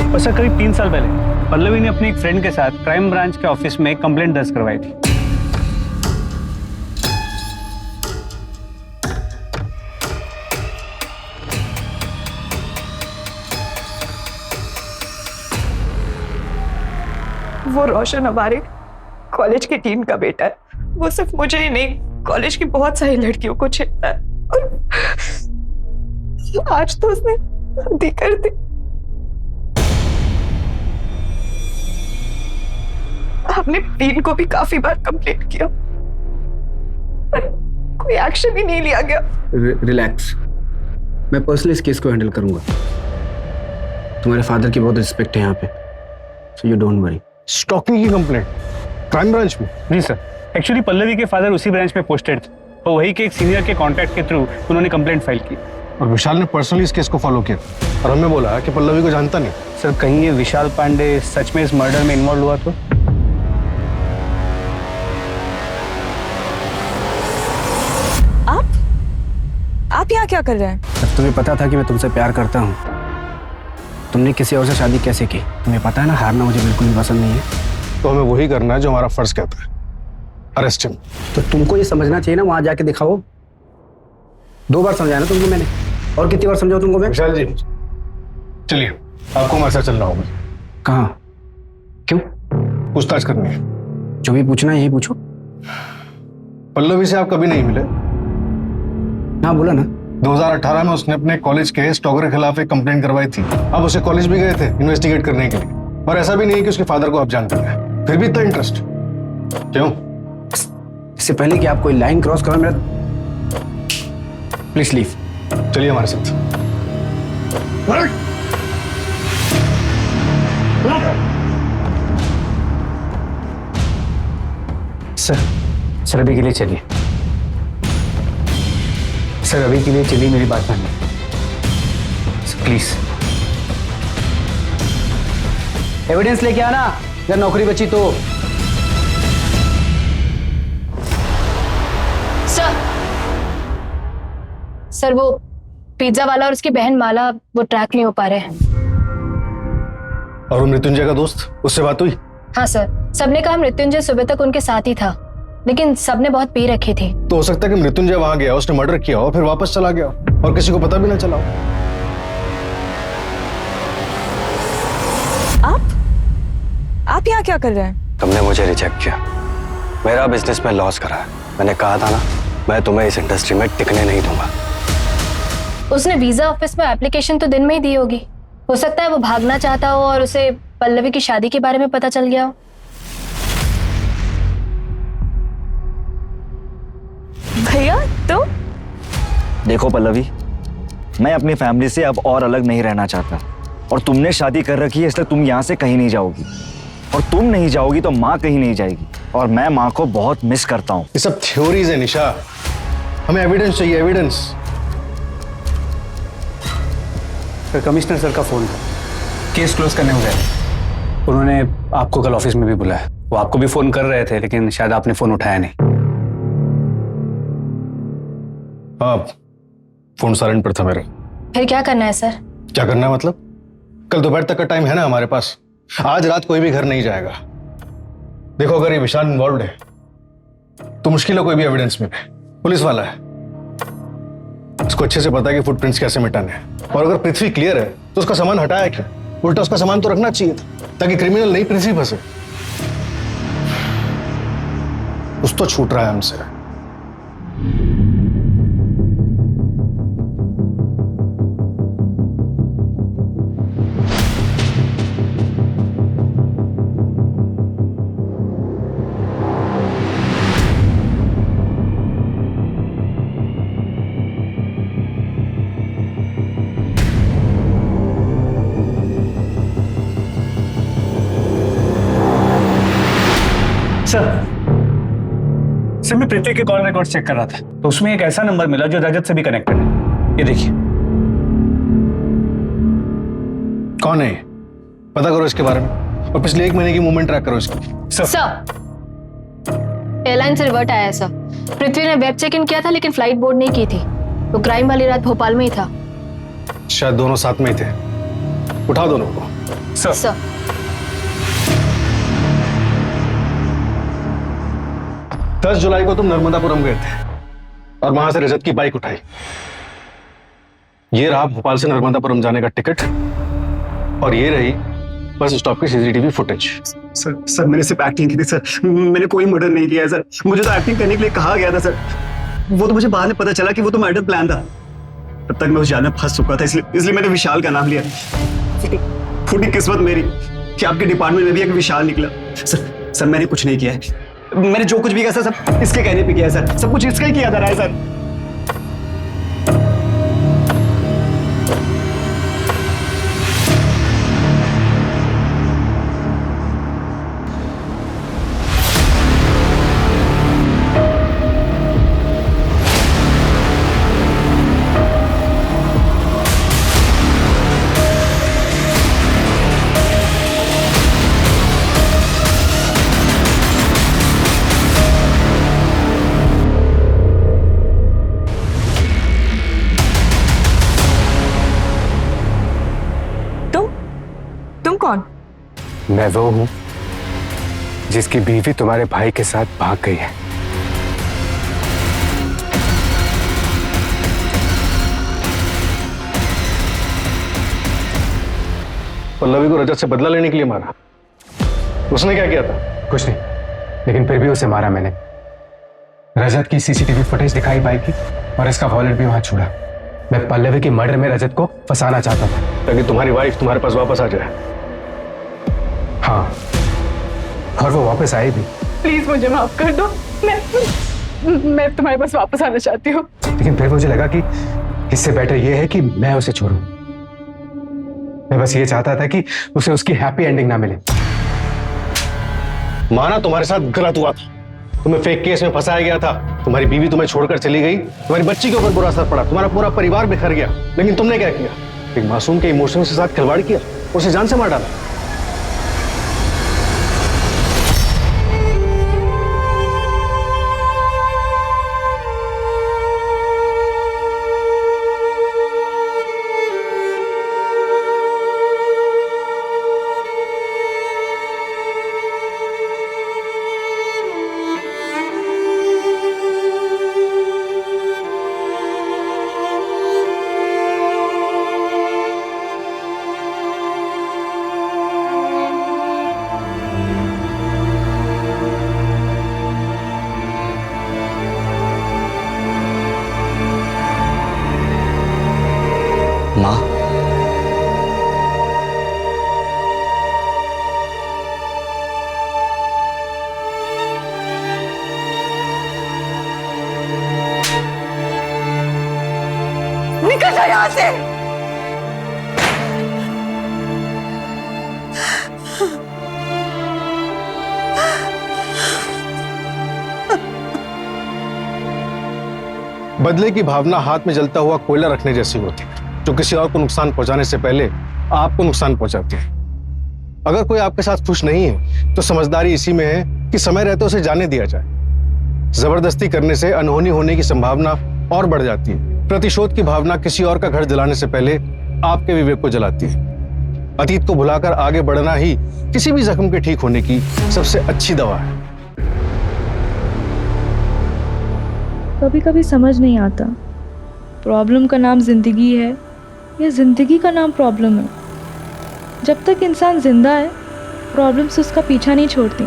और सर करीब 3 साल पहले पल्लवी ने अपनी एक फ्रेंड के साथ क्राइम ब्रांच के ऑफिस में एक कंप्लेंट दर्ज करवाई थी। वो रोशन हमारे कॉलेज की टीम का बेटा है। वो सिर्फ मुझे ही नहीं, कॉलेज की बहुत सारी लड़कियों को छेड़ता है, और आज तो उसने शादी कर दी। हमने टीम को भी काफी बार कंप्लेंट किया, पर कोई एक्शन ही नहीं लिया गया। रिलैक्स, मैं पर्सनली इस केस को हैंडल करूंगा। तुम्हारे फादर की बहुत रिस्पेक्ट है यहाँ पे, so you don't worry. Stalking की कंप्लेंट क्राइम ब्रांच में? जी सर, एक्चुअली पल्लवी के फादर उसी ब्रांच में पोस्टेड थे, और वही के एक सीनियर के कॉन्टैक्ट के थ्रू उन्होंने कंप्लेंट फाइल की। और विशाल ने पर्सनली इस केस को फॉलो किया और हमें बोला कि पल्लवी को जानता नहीं। सर कहीं ये विशाल पांडे सच में इस मर्डर में इन्वॉल्व हुआ तो? आप यहाँ क्या कर रहे हैं? जब तुम्हें पता था कि मैं तुमसे प्यार करता हूँ, तुमने किसी और से शादी कैसे की? तुम्हें पता है ना, हारना मुझे बिल्कुल भी पसंद नहीं है। तो हमें वही करना है जो हमारा फर्ज कहता है, अरेस्ट हिम। तो तुमको ये समझना चाहिए ना, वहां जाके दिखाओ। 2 बार समझाया ना तुमको मैंने, और कितनी बार समझाऊं तुमको मैं? विशाल जी चलिए, आपको हमारे साथ चलना होगा। कहाँ? क्यों? पूछताछ करनी है। जो भी पूछना है यही पूछो। पल्लवी से आप कभी नहीं मिले? हाँ बोला ना। 2018 में उसने अपने कॉलेज के स्टॉकर के खिलाफ एक कंप्लेंट करवाई थी। आप उसे कॉलेज भी गए थे इन्वेस्टिगेट करने के लिए, और ऐसा भी नहीं है कि उसके फादर को आप जानते हैं, फिर भी इतना इंटरेस्ट क्यों? इससे पहले कि आप कोई लाइन क्रॉस करो मेरा, प्लीज लीव। चलिए हमारे साथ। सर अभी के लिए चलिए। सर अभी के लिए चलिए, मेरी बात मानिए प्लीज। एविडेंस लेके आना, अगर नौकरी बची तो। सर वो पिज्जा वाला और उसकी बहन माला वो ट्रैक नहीं हो पा रहे हैं। और वो मृत्युंजय का दोस्त, उससे बात हुई? हाँ सर, सबने कहा मृत्युंजय सुबह तक उनके साथ ही था, लेकिन सबने बहुत पी रखे थे। तो हो सकता है कि मृत्युंजय वहां गया, उसने मर्डर किया हो, फिर वापस चला गया और किसी को पता भी ना चला हो। आप यहाँ क्या कर रहे हैं? तुमने मुझे रिजेक्ट किया, मेरा बिजनेस में लॉस करा है। मैंने कहा था ना, मैं तुम्हें इस इंडस्ट्री में टिकने नहीं दूंगा। उसने वीजा ऑफिस में एप्लीकेशन तो दिन में ही दी होगी। हो सकता है वो भागना चाहता हो और उसे पल्लवी की शादी के बारे में पता चल गया हो। भैया तो देखो पल्लवी, मैं अपनी फैमिली से अब और अलग नहीं रहना चाहता, और तुमने शादी कर रखी है, इसलिए तुम यहाँ से कहीं नहीं जाओगी, और तुम नहीं जाओगी तो माँ कहीं नहीं जाएगी, और मैं माँ को बहुत मिस करता हूँ। ये सब थ्योरीज है निशा, हमें एविडेंस चाहिए, एविडेंस। सर कमिश्नर सर का फोन था, केस क्लोज करने हो गए। उन्होंने आपको कल ऑफिस में भी बुलाया। वो आपको भी फोन कर रहे थे, लेकिन शायद आपने फोन उठाया नहीं। आप फोन साइलेंट पर था मेरा। फिर क्या करना है सर? क्या करना है मतलब? कल दोपहर तक का टाइम है ना हमारे पास। आज रात कोई भी घर नहीं जाएगा। देखो, अगर ये विशाल इन्वॉल्व है तो मुश्किल है कोई भी एविडेंस मिले। पुलिस वाला है, उसको अच्छे से पता है कि फुटप्रिंट्स कैसे मिटाने हैं। और अगर पृथ्वी क्लियर है तो उसका सामान हटाया क्यों? उल्टा उसका सामान तो रखना चाहिए था ताकि क्रिमिनल नहीं पृथ्वी फंसे। कुछ तो छूट रहा है हमसे। सर मैं पृथ्वी के कॉल रिकॉर्ड चेक कर रहा था तो उसमें एक ऐसा नंबर मिला जो रजत से भी कनेक्टेड है। ये देखिए। कौन है? पता करो इसके बारे में और पिछले 1 महीने की मूवमेंट ट्रैक करो इसकी। सर, एयरलाइन से रिवर्ट आया है सर। पृथ्वी ने वेब चेक इन किया था लेकिन फ्लाइट बोर्ड नहीं की थी, तो क्राइम वाली रात भोपाल में ही था। शायद दोनों साथ में ही थे। उठाओ दोनों को। सर 10 जुलाई को तुम नर्मदापुरम गए थे और वहां से रजत की बाइक उठाई। ये रहा भोपाल से नर्मदापुरम जाने का टिकट और ये रही बस स्टॉप की सीसीटीवी फुटेज। सर मैंने सिर्फ एक्टिंग की थी सर, मैंने कोई मर्डर नहीं किया है सर। मुझे तो एक्टिंग करने के लिए कहा गया था सर। वो तो मुझे बाद में पता चला कि वो तो मर्डर प्लान था। तब तक मैं उस जाल में फंस चुका था, इसलिए मैंने विशाल का नाम लिया। फूटी किस्मत मेरी कि आपके डिपार्टमेंट में भी एक विशाल निकला। सर मैंने कुछ नहीं किया है। मैंने जो कुछ भी किया सर सब इसके कहने पे किया है सर। सब कुछ इसका ही किया जा रहा है सर। कौन? मैं वो हूं जिसकी बीवी तुम्हारे भाई के साथ भाग गई है। पल्लवी को रजत से बदला लेने के लिए मारा। उसने क्या किया था? कुछ नहीं, लेकिन फिर भी उसे मारा मैंने। रजत की सीसीटीवी फुटेज दिखाई बाइक की और इसका वॉलेट भी वहां छोड़ा। मैं पल्लवी की मर्डर में रजत को फंसाना चाहता था ताकि तुम्हारी वाइफ तुम्हारे पास वापस आ जाए। हाँ, और वो वापस आई भी। प्लीज मुझे माफ कर दो, मैं तुम्हारे पास वापस आना चाहती हूँ। लेकिन फिर मुझे लगा कि इससे बेटर ये है कि मैं उसे छोड़ूं। मैं बस ये चाहता था कि उसे उसकी हैप्पी एंडिंग ना मिले। माना तुम्हारे साथ गलत हुआ था, तुम्हें फेक केस में फंसाया गया था, तुम्हारी बीवी तुम्हें छोड़कर चली गई, तुम्हारी बच्ची के ऊपर बुरा असर पड़ा, तुम्हारा पूरा परिवार बिखर गया। लेकिन तुमने क्या किया? एक मासूम के इमोशन के साथ खिलवाड़ किया, उसे जान से मार डाला। माँ, निकल जाओ यहाँ से। बदले की भावना हाथ में जलता हुआ कोयला रखने जैसी होती है, जो किसी और को नुकसान पहुंचाने से पहले आपको नुकसान पहुंचाती है। अगर कोई आपके साथ खुश नहीं है तो समझदारी इसी में है कि समय रहते उसे जाने दिया जाए। जबरदस्ती करने से अनहोनी होने की संभावना और बढ़ जाती है। प्रतिशोध की भावना किसी और का घर जलाने से पहले आपके विवेक को जलाती है। अतीत को भुलाकर आगे बढ़ना ही किसी भी जख्म के ठीक होने की सबसे अच्छी दवा है। कभी कभी समझ नहीं आता प्रॉब्लम का नाम जिंदगी है या जिंदगी का नाम प्रॉब्लम है। जब तक इंसान जिंदा है प्रॉब्लम्स उसका पीछा नहीं छोड़ती,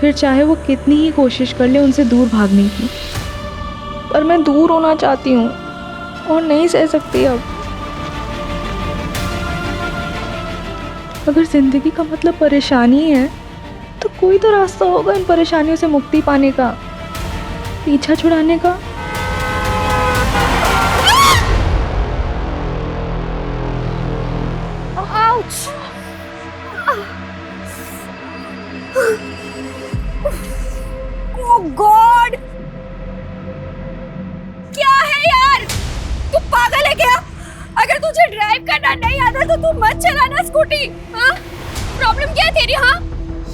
फिर चाहे वो कितनी ही कोशिश कर ले उनसे दूर भागने की। पर मैं दूर होना चाहती हूँ और नहीं सह सकती अब। अगर जिंदगी का मतलब परेशानी है तो कोई तो रास्ता होगा इन परेशानियों से मुक्ति पाने का, पीछा छुड़ाने का। Oh God! क्या है यार? तू पागल है क्या? अगर तुझे ड्राइव करना नहीं आता तो तू मत चलाना स्कूटी। हाँ? प्रॉब्लम क्या है तेरी? हाँ?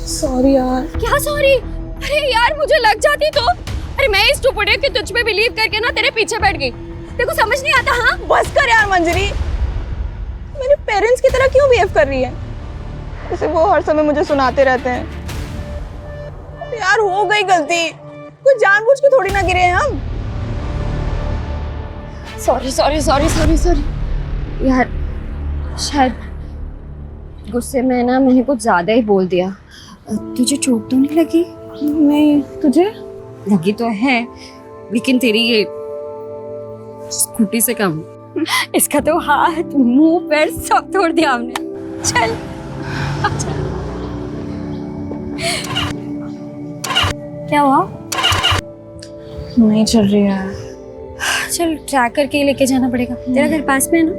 सॉरी यार। क्या सॉरी? अरे यार मुझे लग जाती तो। अरे मैं इस स्टूपिड कि तुझ पे बिलीव करके ना तेरे पीछे बैठ गई। तेरे को समझ नहीं आता? हाँ? बस कर यार मंजरी, मेरे पेरेंट्स की तरह क्यों बिहेव कर रही है? जैसे वो हर समय मुझे सुनाते रहते हैं। यार हो गई गलती, कोई जानबूझ के थोड़ी ना गिरे हैं हम। सॉरी यार, शायद गुस्से में ना मैंने कुछ ज्यादा ही बोल दिया। तुझे चोट तो नहीं लगी? नहीं, तुझे लगी तो है लेकिन तेरी ये स्कूटी से कम। इसका तो हाथ मुंह पैर सब तोड़ दिया हमने। चल क्या हुआ? नहीं चल रही है। चल ट्रैक करके ही लेके जाना पड़ेगा। तेरा घर पास में है ना?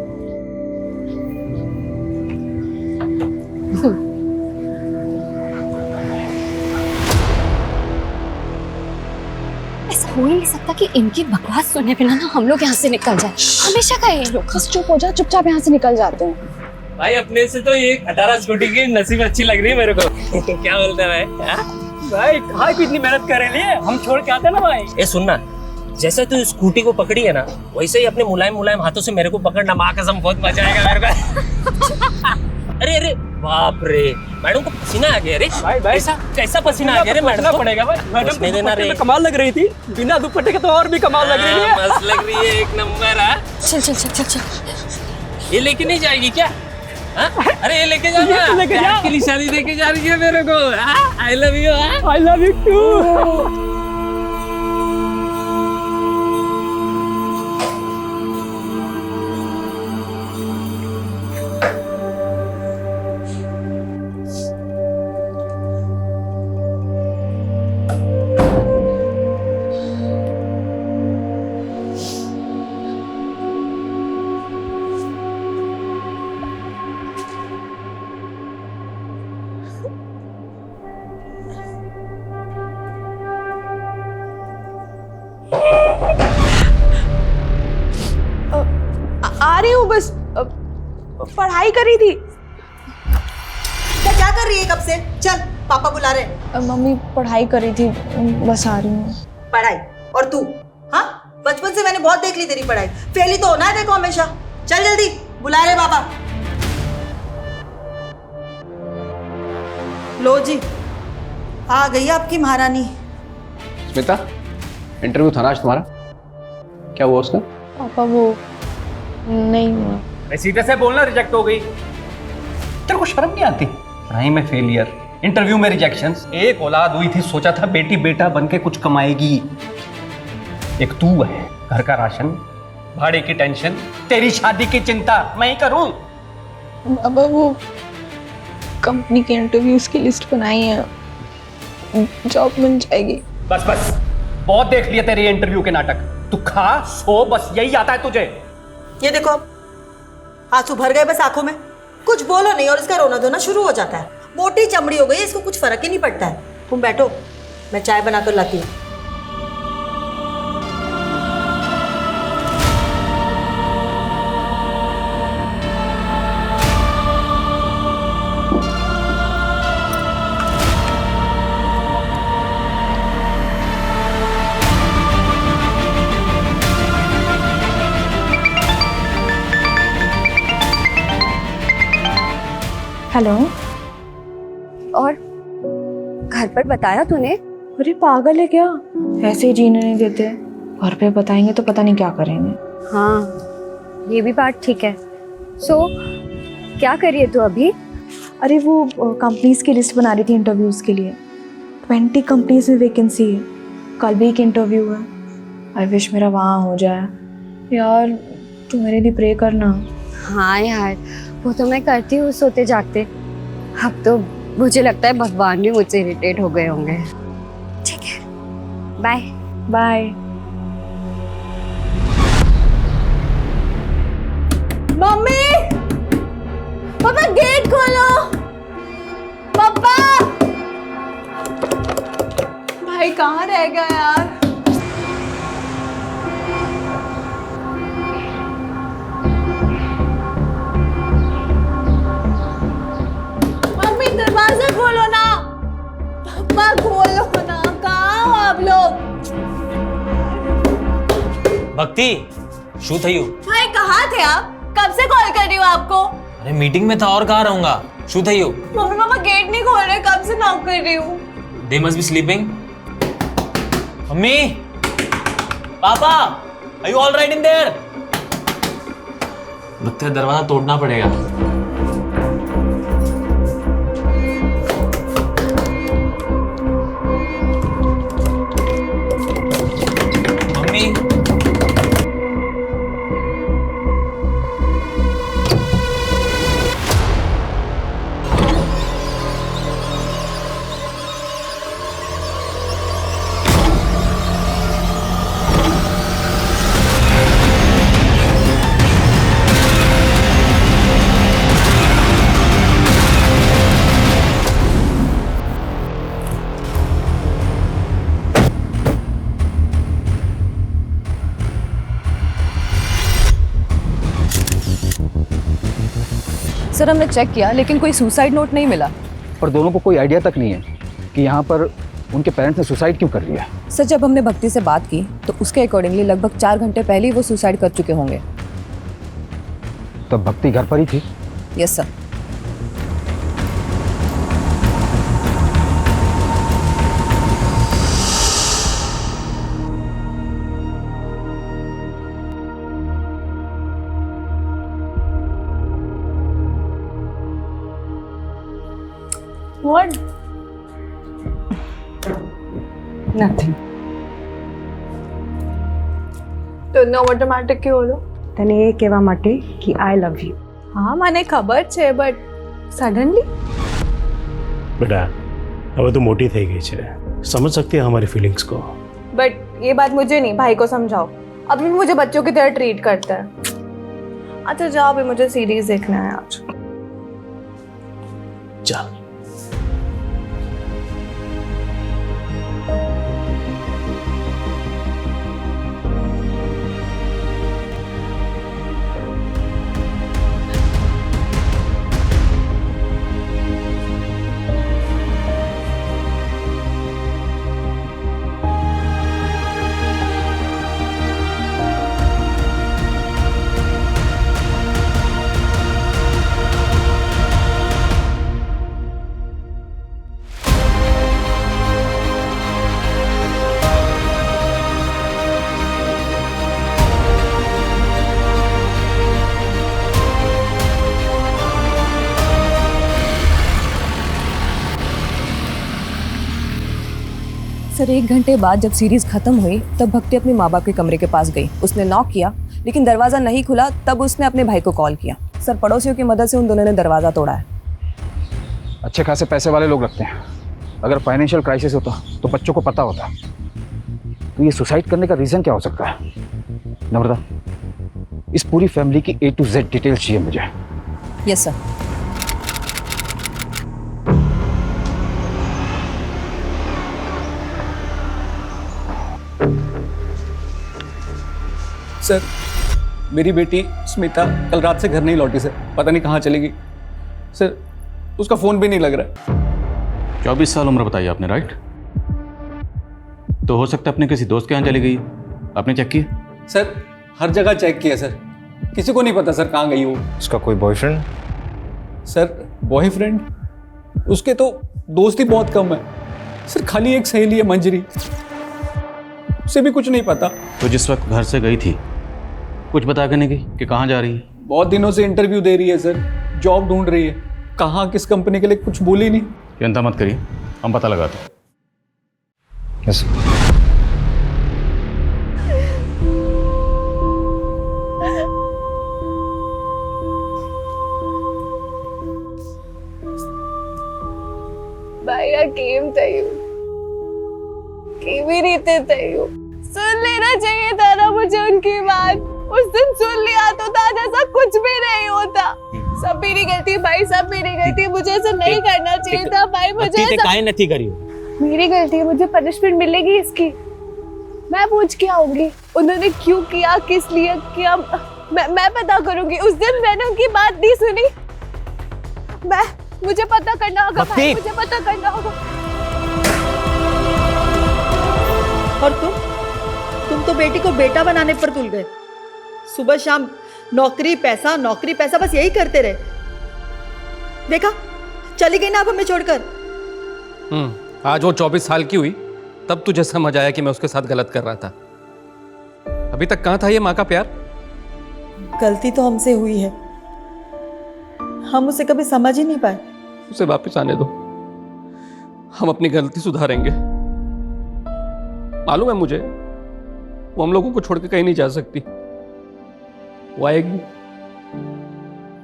ऐसा हो ही नहीं सकता कि इनकी बकवास सुनने पे ना हम लोग यहाँ से निकल जाए। हमेशा का ये लोग। बस चुप हो जा, चुपचाप यहाँ से निकल जाते हैं। भाई अपने से तो ये 18 स्कूटी की नसीब अच्छी लग रही है मेरे को। क्या बोलते हैं भाई? भाई कहाँ की इतनी मेहनत कर रही है, हम छोड़ के आते ना भाई। ए सुनना, जैसे तू स्कूटी को पकड़ी है ना वैसे ही अपने मुलायम मुलायम हाथों से मेरे को पकड़ना। माँ कसम बहुत मजा आएगा मेरे को। अरे बाप रे, मैडम को पसीना आ गया रे। भाई कैसा पसीना आ गया रे मैडम को? पड़ेगा भाई। मैडम नहीं देना रे। कमाल लग रही थी, बिना दुपट्टे के तो और भी कमाल लग रही है। मस्त लग रही है, एक नंबर है। चल। ये लेके नहीं जाएगी क्या? अरे ये लेके जाना, लेके जा। की निशानी देके जा रही है मेरे को। I love you. I love you too. आ रही हूँ, बस पढ़ाई कर रही थी। क्या कर रही है कब से? चल पापा बुला रहे। मम्मी पढ़ाई कर रही थी, बस आ रही हूँ। पढ़ाई? और तू? हाँ, बचपन से मैंने बहुत देख ली तेरी पढ़ाई। फेल ही तो होना है देखो हमेशा। चल जल्दी, बुला रहे बाबा। लो जी, आ गई आपकी महारानी। स्मिता, इंटरव्यू था ना आज तुम्हारा, क्या हुआ उसका? पापा वो नहीं हुआ। सीधे से बोलना, रिजेक्ट हो गई। तेरे को शर्म नहीं आती? पढ़ाई में फेलियर, इंटरव्यू में रिजेक्शंस। एक औलाद हुई थी, सोचा था बेटी बेटा बन के कुछ कमाएगी। एक तू है, घर का राशन, भाड़े की टेंशन, तेरी शादी की चिंता मैं ही करूं। बाबा वो कंपनी के इंटरव्यूज की लिस्ट बनाई है, जॉब मिल जाएगी। बस बहुत देख लिया तेरे इंटरव्यू के नाटक। तू खा सो, बस यही आता है तुझे। ये देखो आंसू भर गए बस आंखों में, कुछ बोलो नहीं और इसका रोना धोना शुरू हो जाता है। मोटी चमड़ी हो गई, इसको कुछ फर्क ही नहीं पड़ता है। तुम बैठो, मैं चाय बनाकर लाती हूँ। हेलो। और घर पर बताया तूने? अरे पागल है क्या, ऐसे ही जीने नहीं देते। घर पे बताएंगे तो पता नहीं क्या करेंगे। हाँ ये भी बात ठीक है। सो क्या कर रही है तू अभी? अरे वो कंपनीज की लिस्ट बना रही थी इंटरव्यूज के लिए। 20 कंपनीज में वैकेंसी है, कल भी एक इंटरव्यू है। आई विश मेरा वहाँ हो जाए। यार तू मेरे लिए प्रे करना। हाँ यार वो तो मैं करती हूँ सोते जागते। अब तो मुझे लगता है भगवान भी मुझसे इरिटेट हो गए होंगे। ठीक है bye bye. Mummy papa gate खोलो। पापा भाई कहाँ रह गया यार? मम्मी दरवाजा खोलो ना। पापा खोलो ना, कहाँ हो आप लोग? भक्ति शू थई हो? भाई कहाँ थे आप? कब से कॉल कर रही हूँ आपको? अरे मीटिंग में था और कहाँ रहूंगा। शू थई हो? मम्मी पापा गेट नहीं खोल रहे, कब से नॉक कर रही हूँ। They must be sleeping. Mummy, पापा, are you all right in there? लगता है दरवाजा तोड़ना पड़ेगा। मम्मी, सर हमने चेक किया लेकिन कोई सुसाइड नोट नहीं मिला। पर दोनों को कोई आइडिया तक नहीं है कि यहाँ पर उनके पेरेंट्स ने सुसाइड क्यों कर लिया। सर जब हमने भक्ति से बात की तो उसके अकॉर्डिंगली लगभग 4 घंटे पहले ही वो सुसाइड कर चुके होंगे। तब भक्ति घर पर ही थी? Yes sir. What? Nothing. તો નો ઓટોમેટિક ક્यों બોલો? તને એ કહેવા માટે કે I love you. हाँ મને ખબર છે બટ સડનલી बेटा अब तो मोटी થઈ ગઈ છે, समझ सकती है हमारी फीलिंग्स को। बट ये बात मुझे नहीं, भाई को समझाओ। अभी भी मुझे बच्चों की तरह ट्रीट करता है। अच्छा जाओ, अभी मुझे सीरीज देखना है आज। चल सर 1 घंटे बाद जब सीरीज खत्म हुई तब भक्ति अपने माँ बाप के कमरे के पास गई। उसने नॉक किया लेकिन दरवाज़ा नहीं खुला, तब उसने अपने भाई को कॉल किया। सर पड़ोसियों की मदद से उन दोनों ने दरवाज़ा तोड़ा है। अच्छे खासे पैसे वाले लोग रखते हैं, अगर फाइनेंशियल क्राइसिस होता तो बच्चों को पता होता। तो ये सुसाइड करने का रीज़न क्या हो सकता है? नम्रता, इस पूरी फैमिली की A to Z डिटेल्स चाहिए मुझे। Yes sir. सर मेरी बेटी स्मिता कल रात से घर नहीं लौटी सर, पता नहीं कहाँ चली गई सर, उसका फ़ोन भी नहीं लग रहा है। 24 साल उम्र बताई आपने, राइट? तो हो सकता है अपने किसी दोस्त के यहाँ चली गई, आपने चेक किया? सर हर जगह चेक किया सर, किसी को नहीं पता सर कहाँ गई वो। उसका कोई बॉयफ्रेंड? Sir boyfriend? उसके तो दोस्त ही बहुत कम है सर, खाली एक सहेली है मंजरी, उसे भी कुछ नहीं पता। तो जिस वक्त घर से गई थी कुछ बता के नहीं गई कि कहाँ जा रही है? बहुत दिनों से इंटरव्यू दे रही है सर, जॉब ढूंढ रही है, कहाँ किस कंपनी के लिए कुछ बोली नहीं। चिंता मत करिए, हम पता लगाते हैं। यस भाईया केम तयू केवी रीते तयू सुन लेना चाहिए था ना मुझे उनकी बात। उस दिन सुन लिया तो आज ऐसा कुछ भी नहीं होता। सब मेरी गलती भाई, सब मेरी गलती, मुझे ऐसा नहीं करना चाहिए था भाई। मुझे काहे नहीं करी? मेरी गलती है, मुझे पनिशमेंट मिलेगी इसकी। मैं पूछ के आऊंगी उन्होंने क्यों किया, किस लिए किया, मैं पता करूंगी। उस दिन मैंने उनकी बात नहीं सुनी। मुझे पता करना होगा भाई, मुझे पता करना होगा। और तुम तो बेटी को बेटा बनाने पर तुल गए। सुबह शाम नौकरी पैसा, नौकरी पैसा, बस यही करते रहे। देखा, चली गई ना अब हमें छोड़कर। आज वो 24 साल की हुई तब तुझे समझ आया कि मैं उसके साथ गलत कर रहा था। अभी तक कहाँ था ये माँ का प्यार? गलती तो हमसे हुई है, हम उसे कभी समझ ही नहीं पाए। उसे वापस आने दो, हम अपनी गलती सुधारेंगे। मालूम है मुझे, वो हम लोगों को छोड़ के कहीं नहीं जा सकती। वो आएगी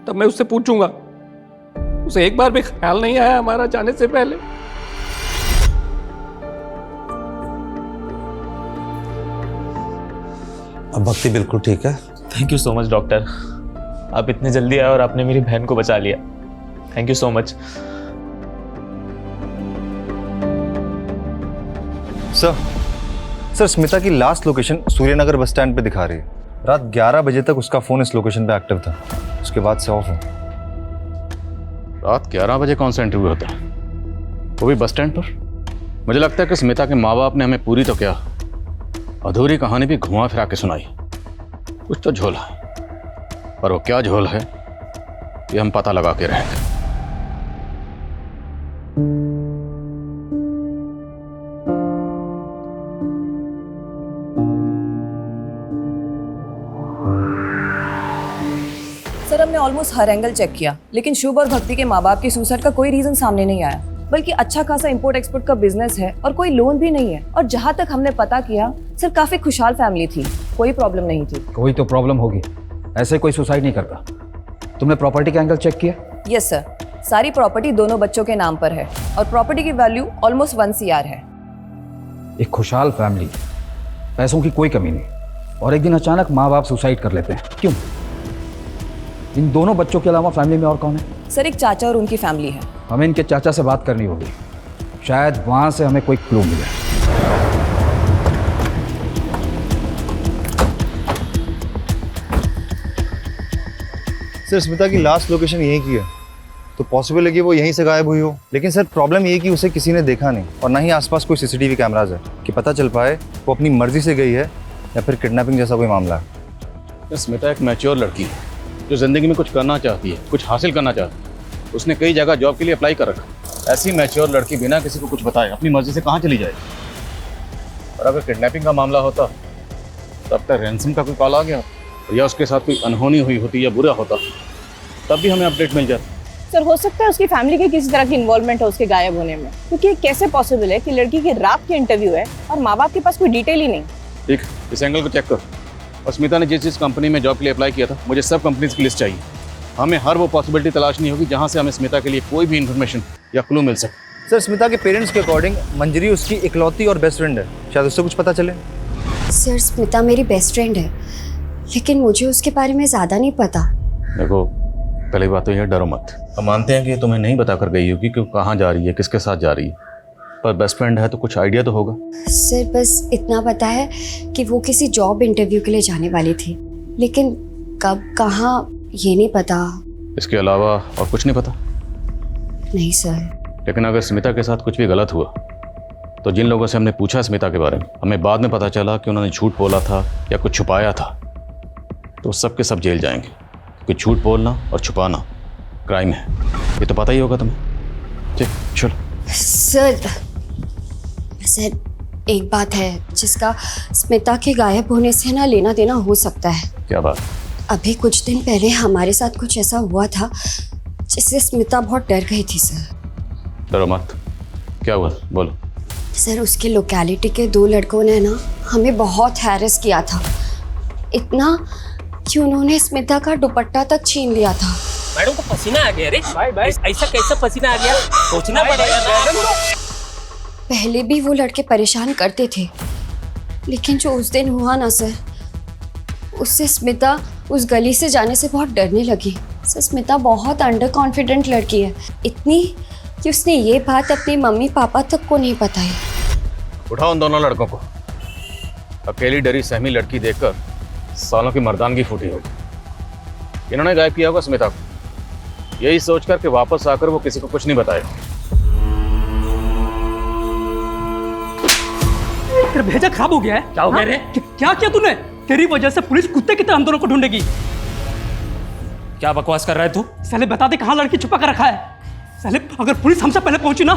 तब मैं उससे पूछूंगा। उसे एक बार भी ख्याल नहीं आया हमारा जाने से पहले। अब भक्ति बिल्कुल ठीक है। Thank you so much doctor, आप इतने जल्दी आए और आपने मेरी बहन को बचा लिया। Thank you so much. Sir Smita की last location Suryanagar bus stand पे दिखा रही है। रात 11 बजे तक उसका फोन इस लोकेशन पे एक्टिव था, उसके बाद से ऑफ है। रात 11 बजे कौन सा इंटरव्यू होता है, वो भी बस स्टैंड पर? मुझे लगता है कि स्मिता के माँ बाप ने हमें पूरी तो क्या अधूरी कहानी भी घुमा फिरा के सुनाई। कुछ तो झोल है, पर वो क्या झोल है ये हम पता लगा के रहेंगे। सर हमने ऑलमोस्ट हर एंगल चेक किया, लेकिन शुभ और भक्ति के माँ बाप की सुसाइड का कोई रीजन सामने नहीं आया। बल्कि अच्छा खासा इंपोर्ट एक्सपोर्ट का बिजनेस है और कोई लोन भी नहीं है। और जहाँ तक हमने पता किया सर काफी खुशहाल फैमिली थी, कोई प्रॉब्लम नहीं थी। कोई तो प्रॉब्लम होगी, ऐसे कोई सुसाइड नहीं करता। तुमने प्रॉपर्टी का एंगल चेक किया? यस सर, सारी प्रॉपर्टी दोनों बच्चों के नाम पर है और प्रॉपर्टी की वैल्यू ऑलमोस्ट 1 CR है। एक खुशहाल फैमिली, पैसों की कोई कमी नहीं, और एक दिन अचानक माँ बाप सुसाइड कर लेते हैं, क्यों? इन दोनों बच्चों के अलावा फैमिली में और कौन है? सर एक चाचा और उनकी फैमिली है। हमें इनके चाचा से बात करनी होगी, शायद वहां से हमें कोई क्लू मिले। सर स्मिता की लास्ट लोकेशन यहीं की है, तो पॉसिबल है कि वो यहीं से गायब हुई हो। लेकिन सर प्रॉब्लम ये है कि उसे किसी ने देखा नहीं, और ना ही आसपास कोई CCTV कैमराज है कि पता चल पाए वो अपनी मर्जी से गई है या फिर किडनैपिंग जैसा कोई मामला है। स्मिता एक मैच्योर लड़की है जो जिंदगी में कुछ करना चाहती है, कुछ हासिल करना चाहती है। उसने कई जगह जॉब के लिए अप्लाई कर रखा। ऐसी मैच्योर लड़की बिना किसी को कुछ बताए अपनी मर्जी से कहाँ चली जाएगी? और अगर किडनैपिंग का मामला होता तो अब तक रैंसम का कोई कॉल आ गया, या उसके साथ कोई अनहोनी हुई होती या बुरा होता, तब भी हमें अपडेट मिल जाता। सर हो सकता है उसकी फैमिली की किसी तरह की इन्वॉल्वमेंट है उसके गायब होने में, क्योंकि कैसे पॉसिबल है कि लड़की की रात की इंटरव्यू है और माँ बाप के पास कोई डिटेल ही नहीं। ठीक, इस एंगल को चेक कर। और स्मिता ने जिस कंपनी में जॉब के लिए अप्लाई किया था, मुझे सब कंपनीज की लिस्ट चाहिए। हमें हर वो पॉसिबिलिटी तलाशनी होगी जहाँ से हमें स्मिता के लिए कोई भी इन्फॉर्मेशन या क्लू मिल सके। सर स्मिता के पेरेंट्स के अकॉर्डिंग मंजरी उसकी इकलौती और बेस्ट फ्रेंड है, शायद उससे कुछ पता चले। सर स्मिता मेरी बेस्ट फ्रेंड है, लेकिन मुझे उसके बारे में ज़्यादा नहीं पता। देखो, पहली बात तो यह डरो मत। हम मानते हैं कि तुम्हें नहीं बता कर गई होगी कि कहाँ जा रही है, किसके साथ जा रही है, पर बेस्ट फ्रेंड है तो कुछ आइडिया तो होगा। सर बस इतना पता है कि वो किसी जॉब इंटरव्यू के लिए जाने वाली थी, लेकिन कब कहाँ ये नहीं पता। इसके अलावा और कुछ नहीं पता? नहीं सर। लेकिन अगर स्मिता के साथ कुछ भी गलत हुआ तो जिन लोगों से हमने पूछा स्मिता के बारे में, हमें बाद में पता चला कि उन्होंने झूठ बोला था या कुछ छुपाया था, तो सब के सब जेल जाएंगे। क्योंकि झूठ बोलना और छुपाना क्राइम है, ये तो पता ही होगा तुम्हें। ठीक, चलो। सर एक बात है जिसका स्मिता के गायब होने से ना लेना देना हो सकता है। क्या बात? अभी कुछ दिन पहले हमारे साथ कुछ ऐसा हुआ था जिससे स्मिता बहुत डर गई थी सर। डरो मत, क्या हुआ बोलो। सर उसके लोकेलिटी के 2 लड़कों ने ना हमें बहुत हैरेस किया था, इतना कि उन्होंने स्मिता का दुपट्टा तक छीन लिया था। मैडम को पसीना आ गया। अरे ऐसा कैसा पसीना आ गया, सोचना पड़ेगा ना। पहले भी वो लड़के परेशान करते थे, लेकिन जो उस दिन हुआ ना सर, उससे स्मिता उस गली से जाने से बहुत डरने लगी। सर स्मिता बहुत अंडर कॉन्फिडेंट लड़की है, इतनी कि उसने ये बात अपने मम्मी पापा तक को नहीं बताई। उठाओ उन दोनों लड़कों को। अकेली डरी सहमी लड़की देखकर सालों की मर्दानगी फूटी होगी। इन्होंने गायब किया होगा स्मिता को, यही सोचकर कि वापस आकर वो किसी को कुछ नहीं बताएगा। तेरा भेजा खराब हो गया है। क्या हो गया रे? क्या किया तूने? तेरी वजह से पुलिस कुत्ते की तरह हम दोनों को ढूंढेगी। क्या बकवास कर रहा है तू? साले बता दे कहाँ लड़की छुपा कर रखा है। साले अगर पुलिस हमसे पहले पहुंची ना,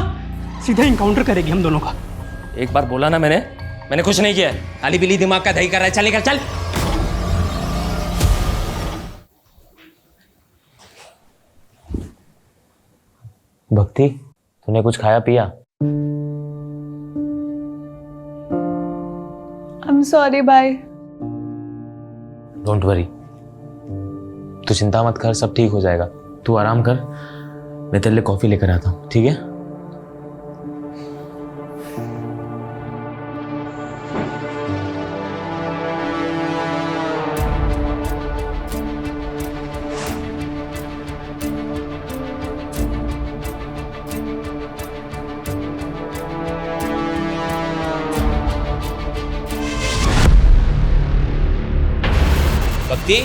सीधे इनकाउंटर करेगी हम दोनों का। एक बार बोला ना मैंने कुछ नहीं किया है। खाली बिली दिमाग का दही कर रहा है। चल निकल चल। भक्ति, तूने कुछ खाया पिया? I'm sorry, bye. Don't worry, तू चिंता मत कर, सब ठीक हो जाएगा। तू आराम कर, मैं तेरे लिए कॉफी लेकर आता हूँ, ठीक है? भक्ति,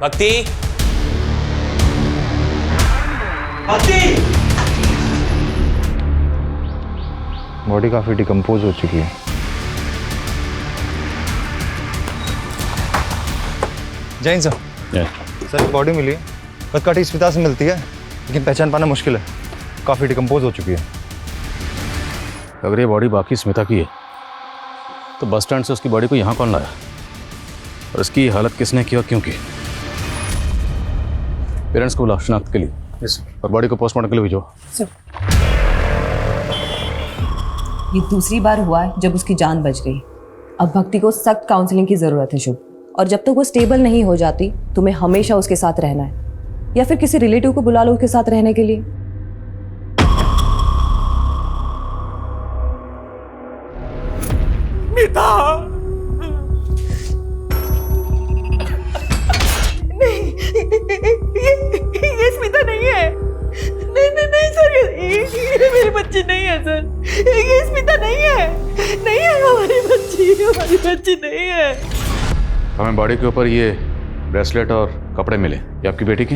भक्ति, भक्ति। बॉडी काफी डिकम्पोज हो चुकी है। जैन सर, सर बॉडी मिली है, कटकाठी स्मिता से मिलती है, लेकिन पहचान पाना मुश्किल है, काफी डिकम्पोज हो चुकी है। अगर ये बॉडी बाकी स्मिता की है तो बस स्टैंड से उसकी बॉडी को यहाँ कौन लाया, और इसकी हालत किसने की और क्यों की? पेरेंट्स को बुलाओ शनाख्त के लिए। यस, और बॉडी को पोस्टमार्टम के लिए भेजो। ये दूसरी बार हुआ है जब उसकी जान बच गई। अब भक्ति को सख्त काउंसलिंग की जरूरत है शुभ, और जब तक वो स्टेबल नहीं हो जाती तुम्हें हमेशा उसके साथ रहना है, या फिर किसी रिलेटिव को बुला लो उसके साथ रहने के लिए। स्मिता, नहीं, ये स्मिता नहीं है। नहीं सर, ये मेरी बच्ची नहीं है सर, ये स्मिता नहीं है, नहीं है हमारी बच्ची नहीं है। हमें बॉडी के ऊपर ये ब्रेसलेट और कपड़े मिले, ये आपकी बेटी के?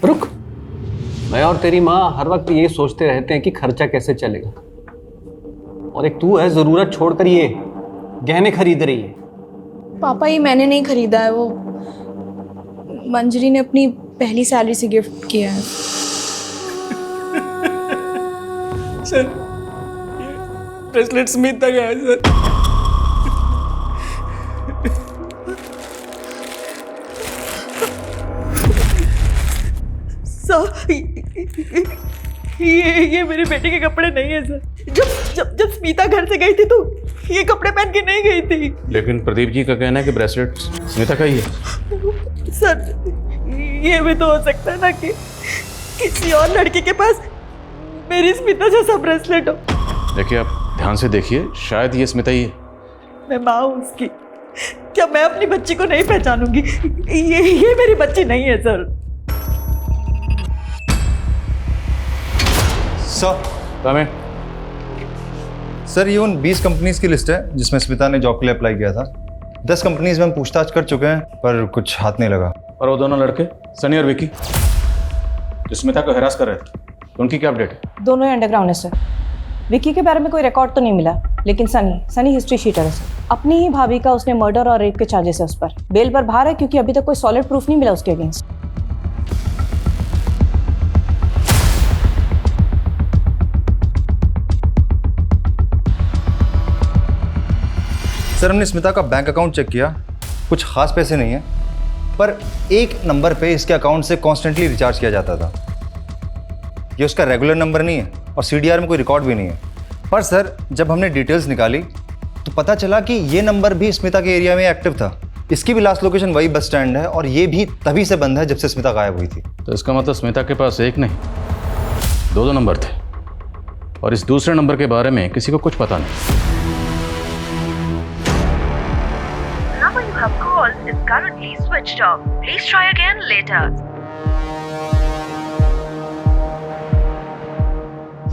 रुक, मैं और तेरी माँ हर वक्त ये सोचते रहते हैं कि खर्चा कैसे चलेगा, और एक तू है जरूरत छोड़कर ये गहने खरीद रही है। पापा ये मैंने नहीं खरीदा है, वो मंजरी ने अपनी पहली सैलरी से गिफ्ट किया है। सर, ब्रेसलेट स्मिता का है सर। ये मेरे बेटे के कपड़े नहीं है सर। जब स्मिता घर से गई थी तो ये कपड़े पहन के नहीं गई थी। लेकिन प्रदीप जी का कहना है कि ब्रेसलेट स्मिता का ही है। सर ये भी तो हो सकता है ना कि किसी और लड़की के पास मेरी स्मिता जैसा ब्रेसलेट हो। देखिए, आप ध्यान से देखिए, शायद ये स्मिता ही है। मैं माँ हूँ उसकी, क्या मैं अपनी बच्ची को नहीं पहचानूंगी? ये मेरी बच्ची नहीं है सर। सर ये उन 20 कंपनीज की लिस्ट है जिसमें स्मिता ने जॉब के लिए अप्लाई किया था। 10 कंपनीज में हम पूछताछ कर चुके हैं पर कुछ हाथ नहीं लगा। और वो दोनों लड़के सनी और विकी जो स्मिता को हैरास कर रहे थे, उनकी क्या अपडेट है? दोनों ही अंडरग्राउंड है सर। विक्की के बारे में कोई रिकॉर्ड तो नहीं मिला, लेकिन सनी हिस्ट्री शीटर है सर। अपनी ही भाभी का उसने मर्डर और रेप के चार्जेस है उस पर। बेल पर बाहर है क्योंकि अभी तक कोई सॉलिड प्रूफ नहीं मिला उसके अगेंस्ट। सर हमने स्मिता का बैंक अकाउंट चेक किया, कुछ खास पैसे नहीं है, पर एक नंबर पे इसके अकाउंट से कॉन्स्टेंटली रिचार्ज किया जाता था। ये उसका रेगुलर नंबर नहीं है और सीडीआर में कोई रिकॉर्ड भी नहीं है। पर सर जब हमने डिटेल्स निकाली तो पता चला कि ये नंबर भी स्मिता के एरिया में एक्टिव था। इसकी भी लास्ट लोकेशन वही बस स्टैंड है और ये भी तभी से बंद है जब से स्मिता गायब हुई थी। तो इसका मतलब स्मिता के पास एक नहीं दो नंबर थे और इस दूसरे नंबर के बारे में किसी को कुछ पता नहीं। Is currently switched off. Please try again later.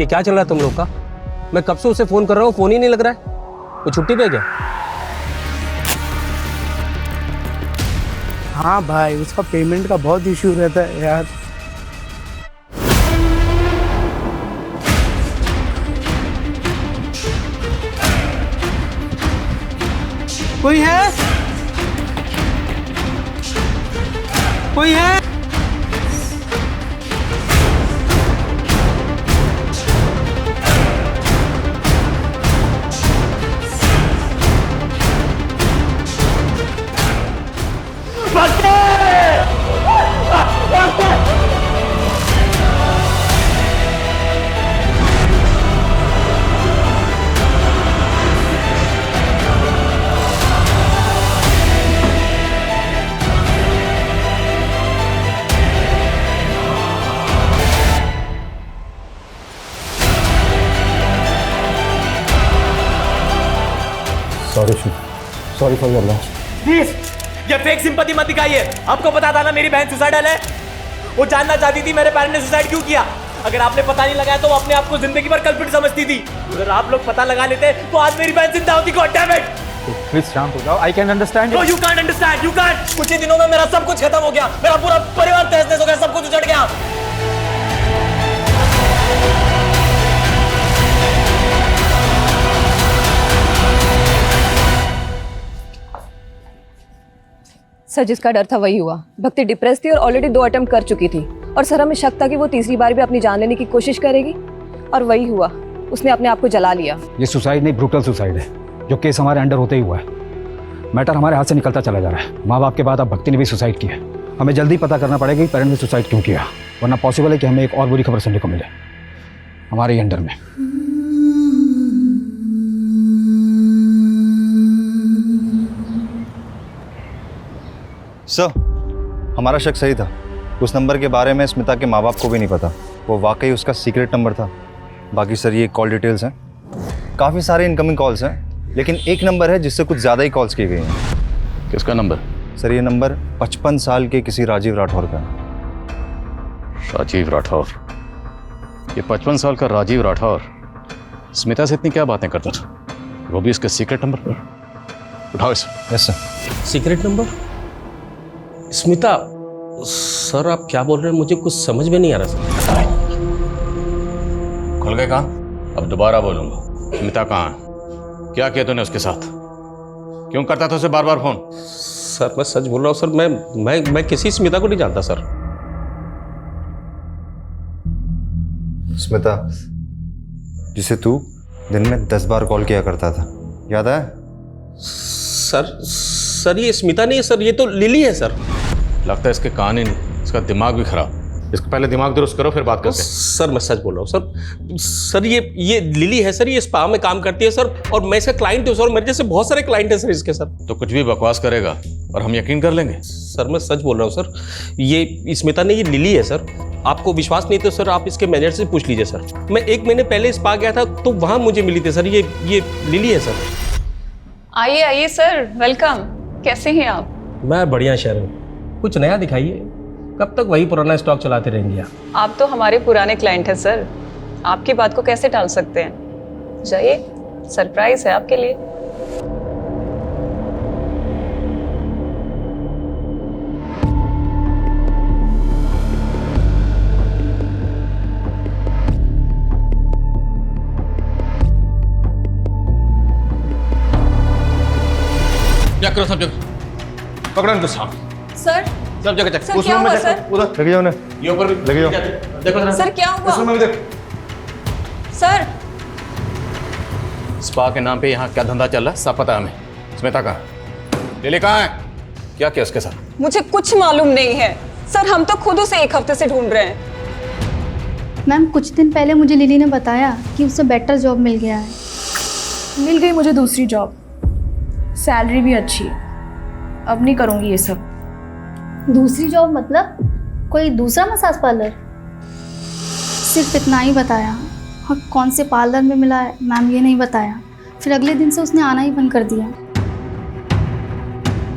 ये क्या चल रहा है तुम लोग का? मैं कब से उसे फोन कर रहा हूँ, फोन ही नहीं लग रहा है। वो छुट्टी पे क्या? हाँ भाई, उसका पेमेंट का बहुत इश्यू रहता है यार। कोई है? कोई है? Sorry for your loss. Please ये फेक सिंपैथी मत दिखाइए। आपको पता था ना मेरी बहन सुसाइडल है। वो जानना चाहती थी मेरे पेरेंट्स ने सुसाइड क्यों किया। अगर आपने पता नहीं लगाया तो वो अपने आप को जिंदगी भर कल्प्रिट समझती थी। अगर आप लोग पता लगा लेते तो आज मेरी बहन जिंदा होती। God damn it. प्लीज शांत हो जाओ। I can understand. No you can't understand. You can't. कुछ ही दिनों में मेरा सब कुछ खत्म हो गया। मेरा पूरा परिवार तहस-नहस हो गया। सब कुछ उजड़ गया। सर जिसका डर था वही हुआ। भक्ति डिप्रेस थी और ऑलरेडी 2 अटेम्प्ट कर चुकी थी और सर हमें शक था कि वो तीसरी बार भी अपनी जान लेने की कोशिश करेगी और वही हुआ। उसने अपने आप को जला लिया। ये सुसाइड नहीं, ब्रूटल सुसाइड है जो केस हमारे अंडर होते ही हुआ है। मैटर हमारे हाथ से निकलता चला जा रहा है। माँ बाप के बाद अब भक्ति ने भी सुसाइड किया। हमें जल्दी पता करना पड़ेगा कि पेरेंट ने सुसाइड क्यों किया, वरना पॉसिबल है कि हमें एक और बुरी खबर सुनने को मिले हमारे ही अंडर में। सर हमारा शक सही था। उस नंबर के बारे में स्मिता के माँ बाप को भी नहीं पता। वो वाकई उसका सीक्रेट नंबर था। बाकी सर ये कॉल डिटेल्स हैं। काफ़ी सारे इनकमिंग कॉल्स हैं, लेकिन एक नंबर है जिससे कुछ ज़्यादा ही कॉल्स की गई हैं। किसका नंबर? सर ये नंबर 55 साल के किसी राजीव राठौर का। राजीव राठौर? ये 55 साल का राजीव राठौर स्मिता से इतनी क्या बातें करता था, वो भी इसके सीक्रेट नंबर पर? उठाओ इसे। Yes sir. Secret number? Smita sir आप क्या बोल रहे हैं, मुझे कुछ समझ में नहीं आ रहा सर। खुल गए कान? अब दोबारा बोलूंगा। स्मिता कहाँ है? क्या किया तूने उसके साथ? क्यों करता था उसे बार बार फोन? सर मैं सच बोल रहा हूँ सर। मैं किसी स्मिता को नहीं जानता सर। स्मिता जिसे तू दिन में 10 बार कॉल किया करता था, याद है? सर ये स्मिता नहीं है सर, ये तो लिली है सर। लगता है इसके कान ही नहीं, इसका दिमाग भी खराब। इसको पहले दिमाग दुरुस्त करो फिर बात करते हैं। सर मैं सच बोल रहा हूँ सर ये लिली है सर। ये स्पा में काम करती है सर और मैं इसका क्लाइंट हूँ सर। मेरे जैसे बहुत सारे क्लाइंट हैं सर इसके सर। तो कुछ भी बकवास करेगा और हम यकीन कर लेंगे? सर मैं सच बोल रहा हूँ सर। ये स्मिता नहीं, ये लिली है सर। आपको विश्वास नहीं तो सर आप इसके मैनेजर से पूछ लीजिए सर। मैं 1 महीने पहले स्पा गया था तो वहाँ मुझे मिली थी सर। ये लिली है सर। आइए आइए सर, वेलकम। कैसे हैं आप? मैं बढ़िया शहर। कुछ नया दिखाइए। कब तक वही पुराना स्टॉक चलाते रहेंगे आप तो हमारे पुराने क्लाइंट हैं सर। आपकी बात को कैसे टाल सकते हैं? जाइए, सरप्राइज है आपके लिए। चेक करो सब जगह, पकड़ो इनको सामने, सर सब जगह चेक। सर, उस क्या रूम में हुआ, चेक सर? करो, उधर लगे जाओ ना, ये ऊपर भी लगे जाओ। देखो जरा। सर क्या हुआ? उस रूम में भी देखो। सर स्पा के नाम पे यहाँ क्या धंधा चल रहा है सब पता है हमें। स्मिता कहाँ है? लिली कहाँ है? क्या किया उसके साथ? मुझे कुछ मालूम नहीं है सर, हम तो खुद उसे 1 हफ्ते से ढूंढ रहे हैं। मैम कुछ दिन पहले मुझे लिली ने बताया कि उसे बेटर जॉब मिल गया है। मिल गई मुझे दूसरी जॉब, सैलरी भी अच्छी है। अब नहीं करूँगी ये सब। दूसरी जॉब मतलब कोई दूसरा मसाज पार्लर? सिर्फ इतना ही बताया, और कौन से पार्लर में मिला है मैम ये नहीं बताया। फिर अगले दिन से उसने आना ही बंद कर दिया।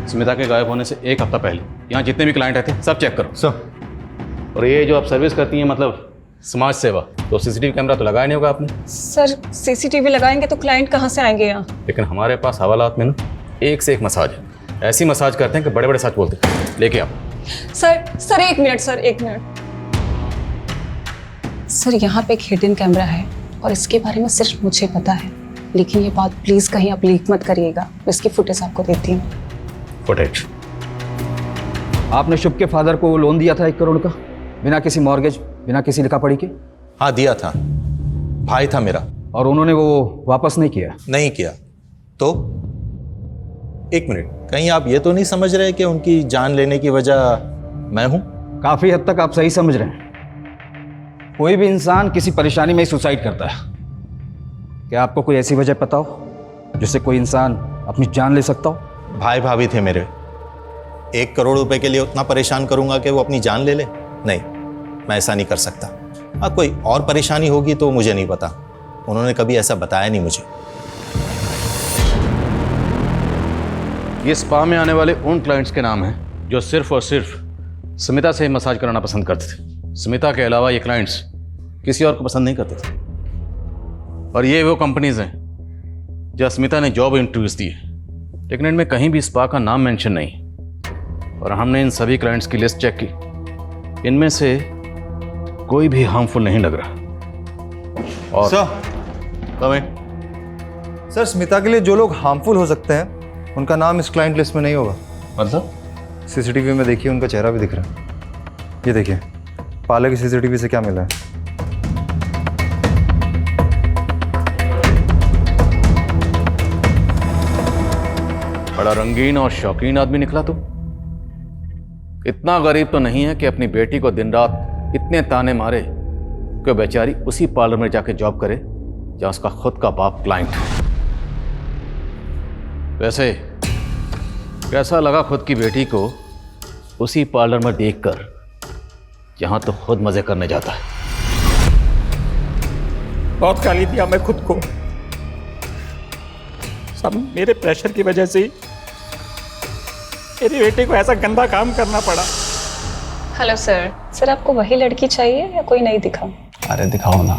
स्मिता के गायब होने से 1 हफ्ता पहले यहाँ जितने भी क्लाइंट रहते हैं सब चेक करो सब। और ये जो आप सर्विस करती हैं मतलब समाज सेवा, तो सीसीटीवी कैमरा तो लगाया नहीं होगा आपने? सर सीसीटीवी लगाएंगे तो क्लाइंट कहाँ से आएंगे यहाँ? लेकिन हमारे पास हवालात में ना एक से एक मसाज है, ऐसी मसाज करते हैं कि बड़े बड़े सच बोलते हैं। लेके आप। Sir 1 minute sir, 1 minute sir, यहाँ पे एक हिडन कैमरा है और इसके बारे में सिर्फ मुझे पता है, लेकिन ये बात प्लीज कहीं आप लीक मत करिएगा। मैं इसकी फुटेज आपको देती हूँ। फुटेज? आपने शुभ के फादर को लोन दिया था 1 करोड़ का, बिना किसी मॉर्गेज, बिना किसी लिखा पढ़ी के? हाँ दिया था, भाई था मेरा। और उन्होंने वो वापस नहीं किया? नहीं किया। तो 1 मिनट, कहीं आप ये तो नहीं समझ रहे कि उनकी जान लेने की वजह मैं हूं? काफी हद तक आप सही समझ रहे हैं। कोई भी इंसान किसी परेशानी में ही सुसाइड करता है। क्या आपको कोई ऐसी वजह पता हो जिससे कोई इंसान अपनी जान ले सकता हो? भाई भाभी थे मेरे, 1 करोड़ रुपए के लिए उतना परेशान करूंगा कि वो अपनी जान ले ले? नहीं, मैं ऐसा नहीं कर सकता। हाँ कोई और परेशानी होगी तो मुझे नहीं पता, उन्होंने कभी ऐसा बताया नहीं मुझे। ये स्पा में आने वाले उन क्लाइंट्स के नाम हैं जो सिर्फ और सिर्फ स्मिता से मसाज कराना पसंद करते थे। स्मिता के अलावा ये क्लाइंट्स किसी और को पसंद नहीं करते थे। और ये वो कंपनीज हैं जहाँ स्मिता ने जॉब इंटरव्यूज दिए, लेकिन इनमें कहीं भी स्पा का नाम मेंशन नहीं। और हमने इन सभी क्लाइंट्स की लिस्ट चेक की, इनमें से कोई भी हार्मफुल नहीं लग रहा। और सर स्मिता के लिए जो लोग हार्मफुल हो सकते हैं उनका नाम इस क्लाइंट लिस्ट में नहीं होगा। मतलब? सीसीटीवी में देखिए, उनका चेहरा भी दिख रहा है। ये देखिए पार्लर की सीसीटीवी से क्या मिला है। बड़ा रंगीन और शौकीन आदमी निकला तुम। इतना गरीब तो नहीं है कि अपनी बेटी को दिन रात इतने ताने मारे कि बेचारी उसी पार्लर में जाके जॉब करे जहां उसका खुद का बाप क्लाइंट है। वैसे कैसा लगा खुद की बेटी को उसी पार्लर में देखकर जहां तो खुद मजे करने जाता है? बहुत गाली दिया मैं खुद को, सब मेरे प्रेशर की वजह से ही मेरी बेटी को ऐसा गंदा काम करना पड़ा। हेलो सर, सर आपको वही लड़की चाहिए या कोई नहीं दिखा? अरे दिखाओ ना।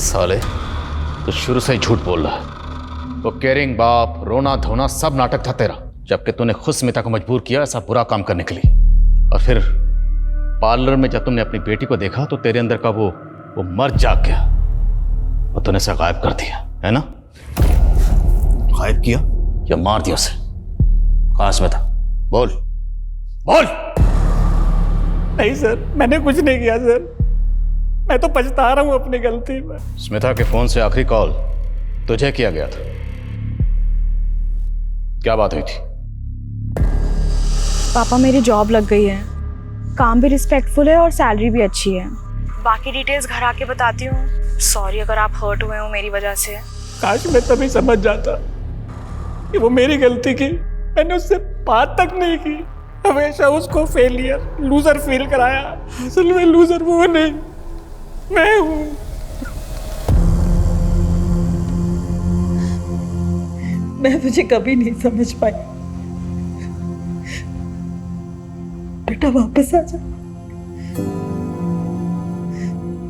साले तो शुरू से ही झूठ बोल रहा है। वो केयरिंग बाप, रोना धोना सब नाटक था तेरा, जबकि तूने खुद स्मिता को मजबूर किया ऐसा बुरा काम करने के लिए। और फिर पार्लर में जब तुमने अपनी बेटी को देखा तो तेरे अंदर का वो मर्द जाग गया और तूने उसे गायब कर दिया, है ना? गायब किया या मार दिया उसे? कहाँ स्मिता? बोल बोल। नहीं सर, मैंने कुछ नहीं किया सर, मैं तो पछता रहा हूँ अपनी गलती में। स्मिता के फोन से आखिरी कॉल तुझे किया गया था, क्या बात हुई थी? पापा मेरी जॉब लग गई है, काम भी रिस्पेक्टफुल है और सैलरी भी अच्छी है। बाकी डिटेल्स घर आके बताती हूँ। सॉरी अगर आप हर्ट हुए हो मेरी वजह से। काश मैं तभी समझ जाता कि वो मेरी गलती की, मैंने उससे बात तक नहीं की। हमेशा उसको फेलियर, लूजर फील कराया। असल में लूजर वो नहीं, मैं हूँ। मैं तुझे कभी नहीं समझ पाई। बेटा वापस आ जा,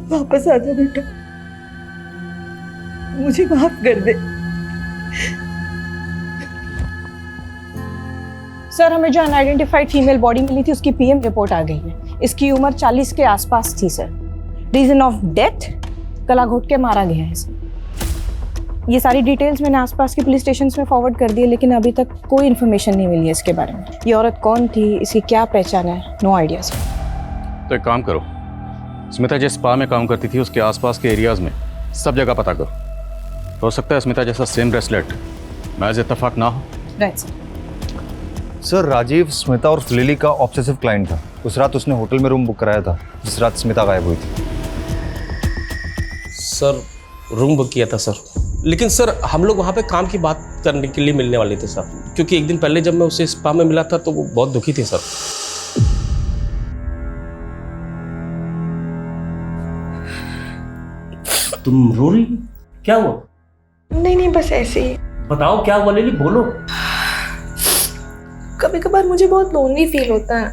वापस आ जा बेटा, मुझे माफ कर दे। सर, हमें जो अनआइडेंटिफाइड फीमेल बॉडी मिली थी उसकी पीएम रिपोर्ट आ गई है। इसकी उम्र 40 के आसपास थी सर। रीजन ऑफ डेथ, गला घोट के मारा गया है सर। ये सारी डिटेल्स मैंने आसपास के पुलिस स्टेशन में फॉरवर्ड कर दी है, लेकिन अभी तक कोई इन्फॉर्मेशन नहीं मिली है इसके बारे में। ये औरत कौन थी, इसकी क्या पहचान है, नो आइडिया सर। तो एक काम करो, स्मिता जिस स्पा में काम करती थी उसके आसपास के एरियाज में सब जगह पता करो। हो सकता है स्मिता जैसा सेम ब्रेसलेट महज इत्तेफाक ना हो। Right sir. Sir, Rajiv Smita और लिली का ऑब्सेसिव क्लाइंट था। उस रात उसने होटल में रूम बुक कराया था जिस रात स्मिता गायब हुई थी। सर, रूम बुक किया था सर, लेकिन सर हम लोग वहाँ पे काम की बात करने के लिए मिलने वाले थे सर, क्योंकि एक दिन पहले जब मैं उसे स्पा में मिला था तो वो बहुत दुखी थी सर। तुम रो रही हो? क्या हुआ? नहीं नहीं, बस ऐसे ही। बताओ क्या हुआ लिली, बोलो। कभी कभार मुझे बहुत लोनली फील होता है।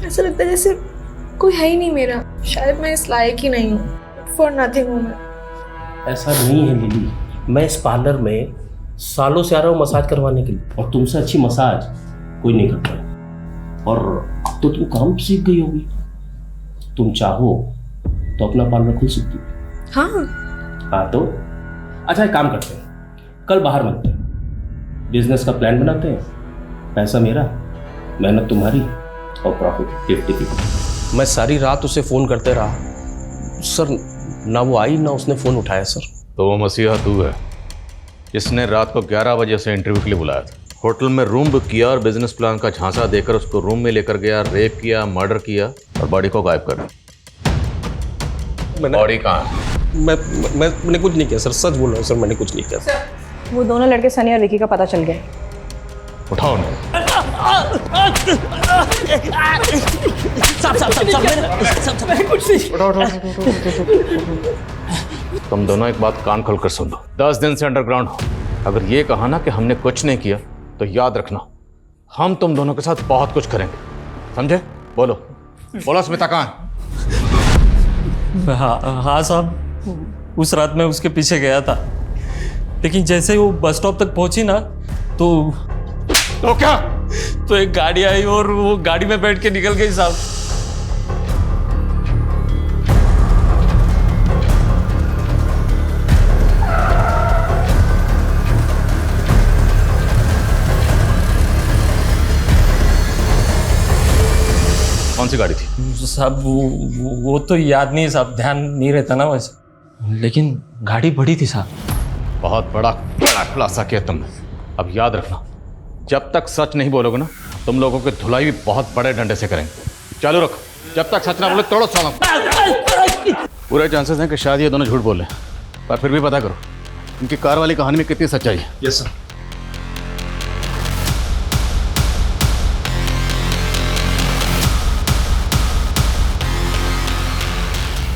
ऐसा लगता है जैसे कोई है ही नहीं मेरा। शायद मैं इस लायक ही नहीं हूँ। फॉर नथिंग हूँ मैं। ऐसा नहीं है लिली, मैं इस पार्लर में सालों से आ रहा हूँ मसाज करवाने के लिए, और तुमसे अच्छी मसाज कोई नहीं कर पाया। और अब तो तुम काम सीख गई होगी, तुम चाहो तो अपना पार्लर खुल सकती हो। हाँ तो अच्छा, एक काम करते हैं, कल बाहर मिलते हैं, बिजनेस का प्लान बनाते हैं। पैसा मेरा, मेहनत तुम्हारी, और प्रॉफिट 50-50। मैं सारी रात उसे फ़ोन करते रहा सर, ना वो आई ना उसने फ़ोन उठाया सर। तो वो मसीहा तू है जिसने रात को 11 बजे से इंटरव्यू के लिए बुलाया था, होटल में रूम बुक किया और बिजनेस प्लान का झांसा देकर उसको रूम में लेकर गया, रेप किया, मर्डर किया और बॉडी को गायब कर दिया। बॉडी कहाँ है? मैंने कुछ नहीं किया सर, सच बोल रहा हूँ सर, मैंने कुछ नहीं किया सर। वो दोनों लड़के सनी और विकी का पता चल गया। उठाओ उन्हें। तुम दोनों एक बात कान खोलकर सुन लो, 10 दिन से अंडरग्राउंड हो। अगर ये कहा ना कि हमने कुछ नहीं किया तो याद रखना, हम तुम दोनों के साथ बहुत कुछ करेंगे, समझे? बोलो बोलो, स्मिता कहाँ है? हाँ साहब, उस रात मैं उसके पीछे गया था, लेकिन जैसे ही वो बस स्टॉप तक पहुंची ना तो क्या? तो एक गाड़ी आई और वो गाड़ी में बैठ के निकल गई साहब। कौन सी गाड़ी थी? साहब वो तो याद नहीं है साहब, ध्यान नहीं रहता ना वैसे, लेकिन गाड़ी बड़ी थी साहब। बहुत बड़ा खुलासा किया तुमने। अब याद रखना, जब तक सच नहीं बोलोगे ना, तुम लोगों की धुलाई भी बहुत बड़े डंडे से करेंगे। चालू रखो, जब तक सच ना बोले तोड़ो साला। पूरे चांसेस हैं कि शायद ये दोनों झूठ बोले, पर फिर भी पता करो इनकी कार वाली कहानी में कितनी सच्चाई है। Yes sir.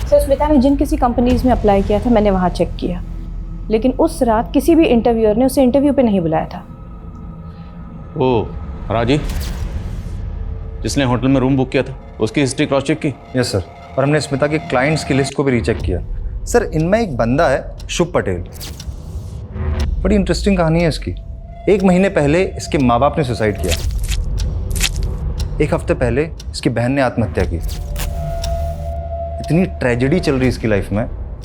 सर, स्मिता ने जिन किसी कंपनीज में अप्लाई किया था मैंने वहाँ चेक किया, लेकिन उस रात किसी भी इंटरव्यूअर ने उसे इंटरव्यू पे नहीं बुलाया था। ओ राजी, जिसने होटल में रूम बुक किया था, उसकी हिस्ट्री क्रॉस चेक की? यस सर, और हमने स्मिता के क्लाइंट्स की लिस्ट को भी रीचेक किया। सर, इनमें एक बंदा है शुभ पटेल, बड़ी इंटरेस्टिंग कहानी है इसकी। 1 महीने पहले इसके माँ बाप ने सुसाइड किया, 1 हफ्ते पहले इसकी बहन ने आत्महत्या की। इतनी ट्रेजेडी चल रही है इसकी लाइफ में,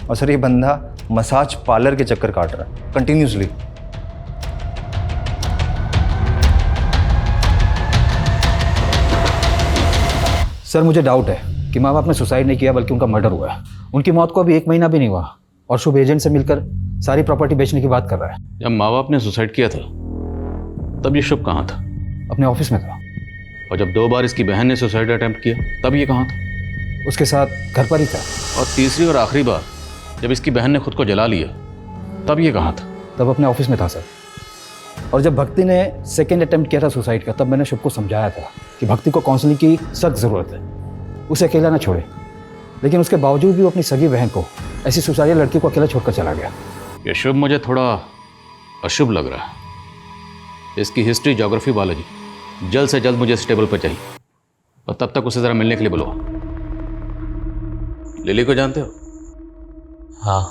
और सर ये बंदा मसाज पार्लर के चक्कर काट रहा है कंटिन्यूसली। सर, मुझे डाउट है कि माँ बाप ने सुसाइड नहीं किया बल्कि उनका मर्डर हुआ है। उनकी मौत को अभी 1 महीना भी नहीं हुआ और शुभ एजेंट से मिलकर सारी प्रॉपर्टी बेचने की बात कर रहा है। जब माँ बाप ने सुसाइड किया था तब ये शुभ कहाँ था? अपने ऑफिस में था। और जब 2 बार इसकी बहन ने सुसाइड अटेम्प्ट किया तब ये कहाँ था? उसके साथ घर पर ही था। और तीसरी और आखिरी बार जब इसकी बहन ने खुद को जला लिया तब ये कहाँ था? तब अपने ऑफिस में था सर। और जब भक्ति ने सेकेंड अटेम्प्ट किया था सुसाइड का, तब मैंने शुभ को समझाया था कि भक्ति को काउंसलिंग की सख्त ज़रूरत है, उसे अकेला ना छोड़े। लेकिन उसके बावजूद भी वो अपनी सगी बहन को, ऐसी सुसाइड लड़की को अकेला छोड़कर चला गया। ये शुभ मुझे थोड़ा अशुभ लग रहा है। इसकी हिस्ट्री, ज्योग्राफी, बायोलॉजी जल्द से जल्द मुझे इस टेबल पर चाहिए, और तब तक उसे ज़रा मिलने के लिए बुलाओ। लिली को जानते हो? हाँ,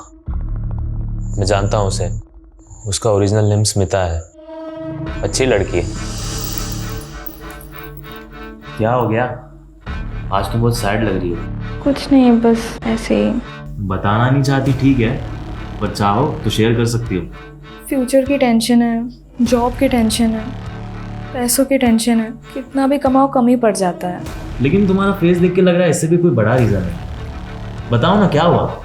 मैं जानता हूँ उसे। उसका ओरिजिनल नेम स्मिता है। अच्छी लड़की है। क्या हो गया? आज तुम बहुत सैड लग रही हो। कुछ नहीं, बस ऐसे ही। बताना नहीं चाहती ठीक है, पर चाहो तो शेयर कर सकती हो। फ्यूचर की टेंशन है, जॉब की टेंशन है, पैसों की टेंशन है। कितना भी कमाओ कम ही पड़ जाता है। लेकिन तुम्हारा फेस देख के लग रहा है इससे भी कोई बड़ा रीज़न है। बताओ ना क्या हुआ?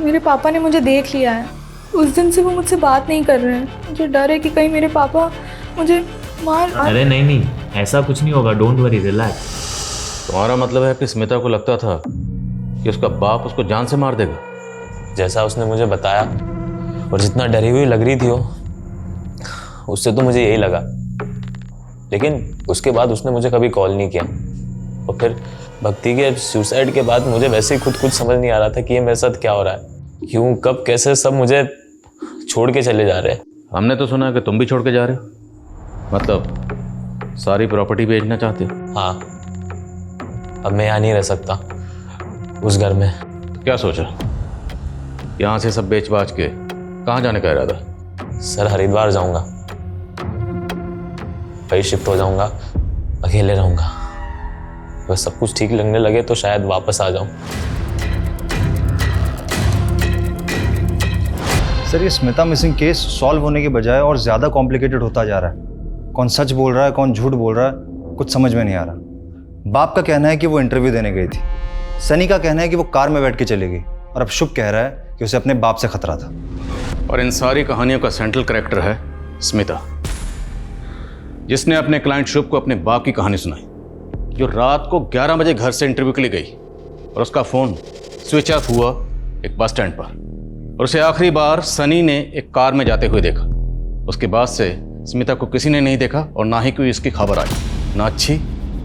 मेरे पापा ने मुझे देख लिया है। उस दिन से वो मुझसे बात नहीं कर रहे हैं। मुझे डर है कि कहीं मेरे पापा मुझे मार। अरे नहीं, ऐसा कुछ नहीं होगा। Don't worry, relax. तुम्हारा मतलब है कि स्मिता को लगता था कि उसका बाप उसको जान से मार देगा? जैसा उसने मुझे बताया और जितना डरी हुई लग रही थी वो, उससे तो मुझे यही लगा। लेकिन उसके बाद उसने मुझे कभी कॉल नहीं किया। और फिर भक्ति के सुसाइड के बाद मुझे वैसे ही खुद कुछ समझ नहीं आ रहा था कि ये मेरे साथ क्या हो रहा है। क्यों, कब, कैसे सब मुझे छोड़ के चले जा रहे हैं। हमने तो सुना है कि तुम भी छोड़ के जा रहे हो, मतलब सारी प्रॉपर्टी बेचना चाहते हो? हाँ, अब मैं यहाँ नहीं रह सकता उस घर में। तो क्या सोचा? यहाँ से सब बेच बाच के कहाँ जाने का इरादा? सर, हरिद्वार जाऊंगा, वही शिफ्ट हो जाऊंगा, अकेले रहूंगा। बस सब कुछ ठीक लगने लगे तो शायद वापस आ जाऊं। सर, ये स्मिता मिसिंग केस सॉल्व होने के बजाय और ज़्यादा कॉम्प्लिकेटेड होता जा रहा है। कौन सच बोल रहा है, कौन झूठ बोल रहा है, कुछ समझ में नहीं आ रहा। बाप का कहना है कि वो इंटरव्यू देने गई थी, सनी का कहना है कि वो कार में बैठ के चली गई, और अब शुभ कह रहा है कि उसे अपने बाप से खतरा था। और इन सारी कहानियों का सेंट्रल कैरेक्टर है स्मिता, जिसने अपने क्लाइंट शुभ को अपने बाप की कहानी सुनाई, जो रात को 11 बजे घर से इंटरव्यू के लिए गई और उसका फ़ोन स्विच ऑफ हुआ एक बस स्टैंड पर, और उसे आखिरी बार सनी ने एक कार में जाते हुए देखा। उसके बाद से स्मिता को किसी ने नहीं देखा और ना ही कोई इसकी खबर आई, ना अच्छी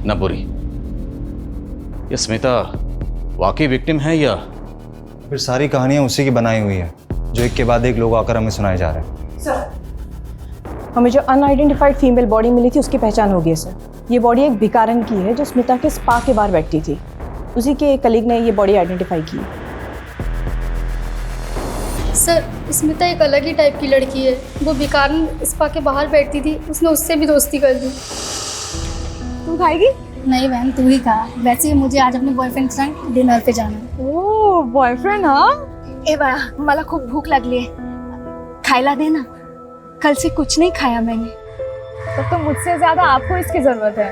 ना बुरी। ये स्मिता वाकई विक्टिम है या फिर सारी कहानियाँ उसी की बनाई हुई है, जो एक के बाद एक लोग आकर हमें सुनाए जा रहे हैं? सर, हमें जो अनआइडेंटिफाइड फीमेल बॉडी मिली थी उसकी पहचान हो गई है सर। ये बॉडी एक भिखारन की है जो स्मिता के स्पा के बाहर बैठती थी। उसी के एक कलीग ने ये बॉडी आइडेंटिफाई की। सर, स्मिता एक अलग ही टाइप की लड़की है। वो भिखारन स्पा के बाहर बैठती थी, उसने उससे भी दोस्ती कर दी। तुम खाएगी? नहीं बहन, तू ही खा। वैसे ही मुझे आज अपने बॉयफ्रेंड के साथ डिनर पे जाना है। ओह, बॉयफ्रेंड? हाँ। ए बड़ा, मला खूप भूख लागली है, खायला दे ना। कल से कुछ नहीं खाया मैंने। तब तो मुझसे ज्यादा आपको इसकी जरूरत है।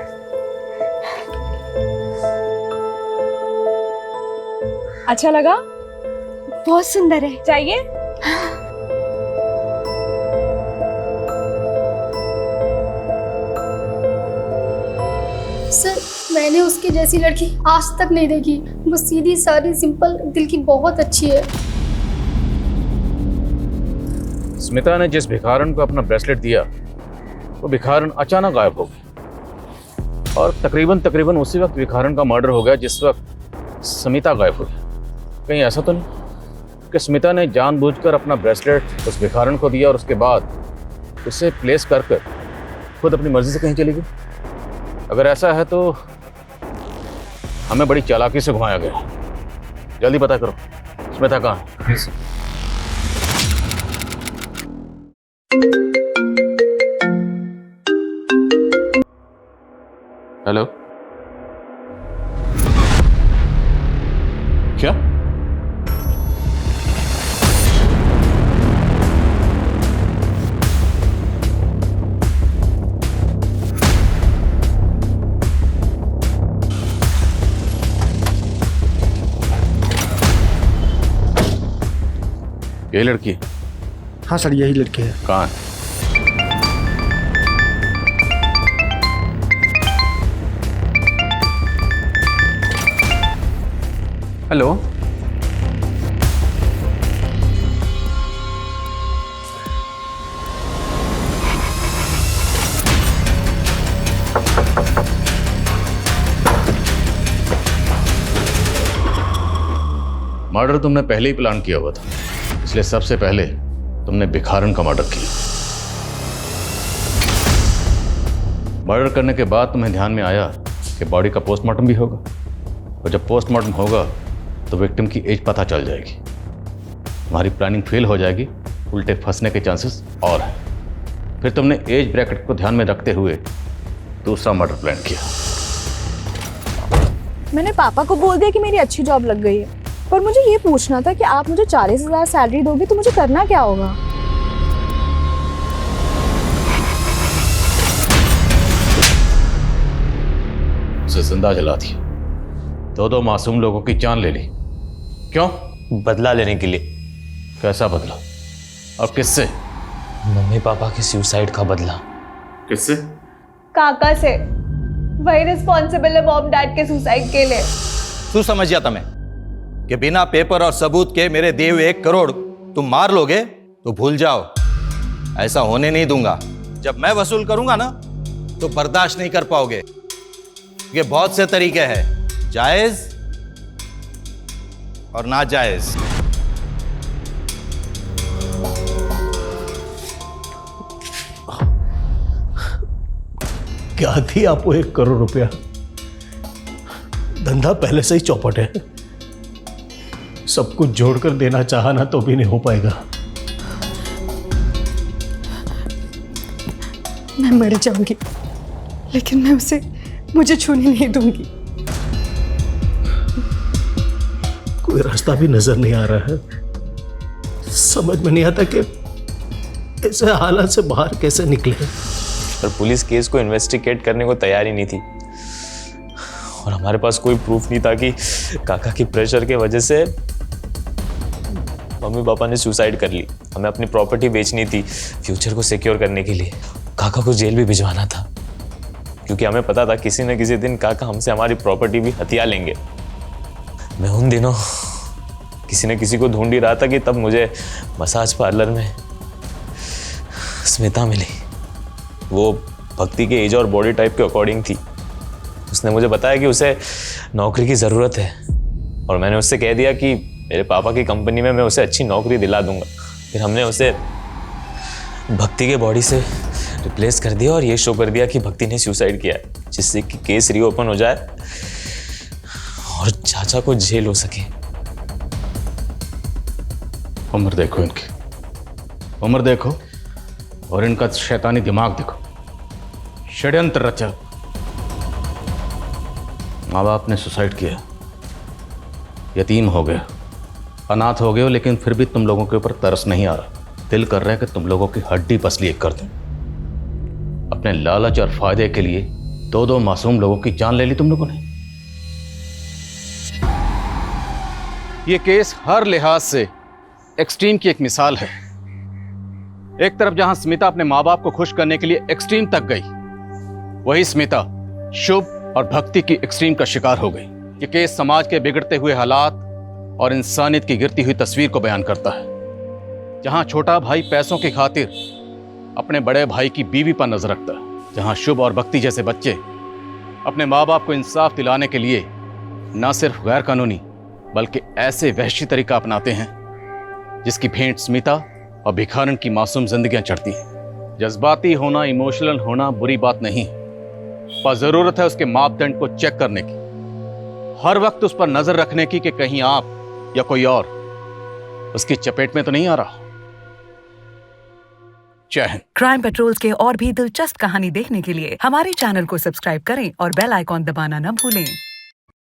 अच्छा लगा? बहुत सुंदर है। चाहिए? सर, मैंने उसकी जैसी लड़की आज तक नहीं देखी। वो सीधी सादी सिंपल दिल की बहुत अच्छी है। स्मिता ने जिस भिखारन को अपना ब्रेसलेट दिया, वो भिखारन अचानक गायब हो गया, और तकरीबन उसी वक्त भिखारन का मर्डर हो गया जिस वक्त स्मिता गायब हुई। कहीं ऐसा तो नहीं कि स्मिता ने जानबूझकर अपना ब्रेसलेट उस भिखारन को दिया और उसके बाद उसे प्लेस कर खुद अपनी मर्जी से कहीं चली गई? अगर ऐसा है तो हमें बड़ी चालाकी से घुमाया गया। जल्दी पता करो स्मिता कहाँ है। हेलो, क्या? ये लड़की है? हाँ सर, यही लड़की है। कहाँ है? हेलो, मर्डर तुमने पहले ही प्लान किया हुआ था, इसलिए सबसे पहले तुमने भिखारन का मर्डर किया। मर्डर करने के बाद तुम्हें ध्यान में आया कि बॉडी का पोस्टमार्टम भी होगा, और जब पोस्टमार्टम होगा तो विक्टिम की एज पता चल जाएगी। तुम्हारी प्लानिंग फेल हो जाएगी, उल्टे फंसने के चांसेस और हैं। फिर तुमने एज ब्रैकेट को ध्यान में रखते हुए दूसरा मर्डर प्लान किया। मैंने पापा को बोल दिया कि मेरी अच्छी जॉब लग गई है, पर मुझे ये पूछना था कि आप मुझे 40,000 सैलरी दोगे तो मुझे करना क्या होगा? उसे जिंदा जला दिया, दो मासूम लोगों की जान ले ली। क्यों? बदला लेने के लिए। कैसा बदला और किससे? मम्मी पापा के सुसाइड का बदला। किससे? काका से। वही रिस्पॉन्सिबल है मॉम डैड के सुसाइड के लिए। तू समझ जाता मैं कि बिना पेपर और सबूत के मेरे दिए हुए 1 करोड़ तुम मार लोगे तो भूल जाओ, ऐसा होने नहीं दूंगा। जब मैं वसूल करूंगा ना तो बर्दाश्त नहीं कर पाओगे, क्योंकि बहुत से तरीके हैं, जायज और नाजायज। क्या थी आपको 1 करोड़ रुपया? धंधा पहले से ही चौपट है, सब कुछ जोड़कर देना चाहा ना तो भी नहीं हो पाएगा। मैं मर जाऊंगी लेकिन मैं उसे मुझे छूने नहीं दूंगी। कोई रास्ता भी नजर नहीं आ रहा है, समझ में नहीं आता कि ऐसे हालात से बाहर कैसे निकले। पर पुलिस केस को इन्वेस्टिगेट करने को तैयार ही नहीं थी, और हमारे पास कोई प्रूफ नहीं था कि काका की प्रेशर के वजह से मम्मी पापा ने सुसाइड कर ली। हमें अपनी प्रॉपर्टी बेचनी थी फ्यूचर को सिक्योर करने के लिए। काका को जेल भी भिजवाना था, क्योंकि हमें पता था किसी न किसी दिन काका हमसे हमारी प्रॉपर्टी भी हथिया लेंगे। मैं उन दिनों किसी न किसी को ढूंढ ही रहा था कि तब मुझे मसाज पार्लर में स्मिता मिली। वो भक्ति के एज और बॉडी टाइप के अकॉर्डिंग थी। उसने मुझे बताया कि उसे नौकरी की ज़रूरत है, और मैंने उससे कह दिया कि मेरे पापा की कंपनी में मैं उसे अच्छी नौकरी दिला दूंगा। फिर हमने उसे भक्ति के बॉडी से रिप्लेस कर दिया और ये शो कर दिया कि भक्ति ने सुसाइड किया है, जिससे कि केस रीओपन हो जाए और चाचा को जेल हो सके। उम्र देखो इनकी, उम्र देखो, और इनका शैतानी दिमाग देखो। षड्यंत्र रचा। माँ बाप ने सुसाइड किया, यतीम हो गए, अनाथ हो गए हो, लेकिन फिर भी तुम लोगों के ऊपर तरस नहीं आ रहा। दिल कर रहा है कि तुम लोगों की हड्डी पसली एक कर दूं। अपने लालच और फायदे के लिए 2 मासूम लोगों की जान ले ली तुम लोगों ने। यह केस हर लिहाज से एक्सट्रीम की एक मिसाल है। एक तरफ जहां स्मिता अपने माँ बाप को खुश करने के लिए एक्सट्रीम तक गई, वही स्मिता शुभ और भक्ति की एक्सट्रीम का शिकार हो गई। ये केस समाज के बिगड़ते हुए हालात और इंसानियत की गिरती हुई तस्वीर को बयान करता है, जहां छोटा भाई पैसों की खातिर अपने बड़े भाई की बीवी पर नजर रखता है, जहां शुभ और भक्ति जैसे बच्चे अपने माँ बाप को इंसाफ दिलाने के लिए न सिर्फ गैर कानूनी बल्कि ऐसे वहशी तरीका अपनाते हैं जिसकी भेंट स्मिता और भिखारन की मासूम जिंदगियां चढ़ती हैं। जज्बाती होना, इमोशनल होना बुरी बात नहीं, पर जरूरत है उसके मापदंड को चेक करने की, हर वक्त उस पर नजर रखने की कि कहीं आप या कोई और उसकी चपेट में तो नहीं आ रहा। जय हिंद। क्राइम पेट्रोल्स के और भी दिलचस्प कहानी देखने के लिए हमारे चैनल को सब्सक्राइब करें और बेल आइकॉन दबाना न भूलें।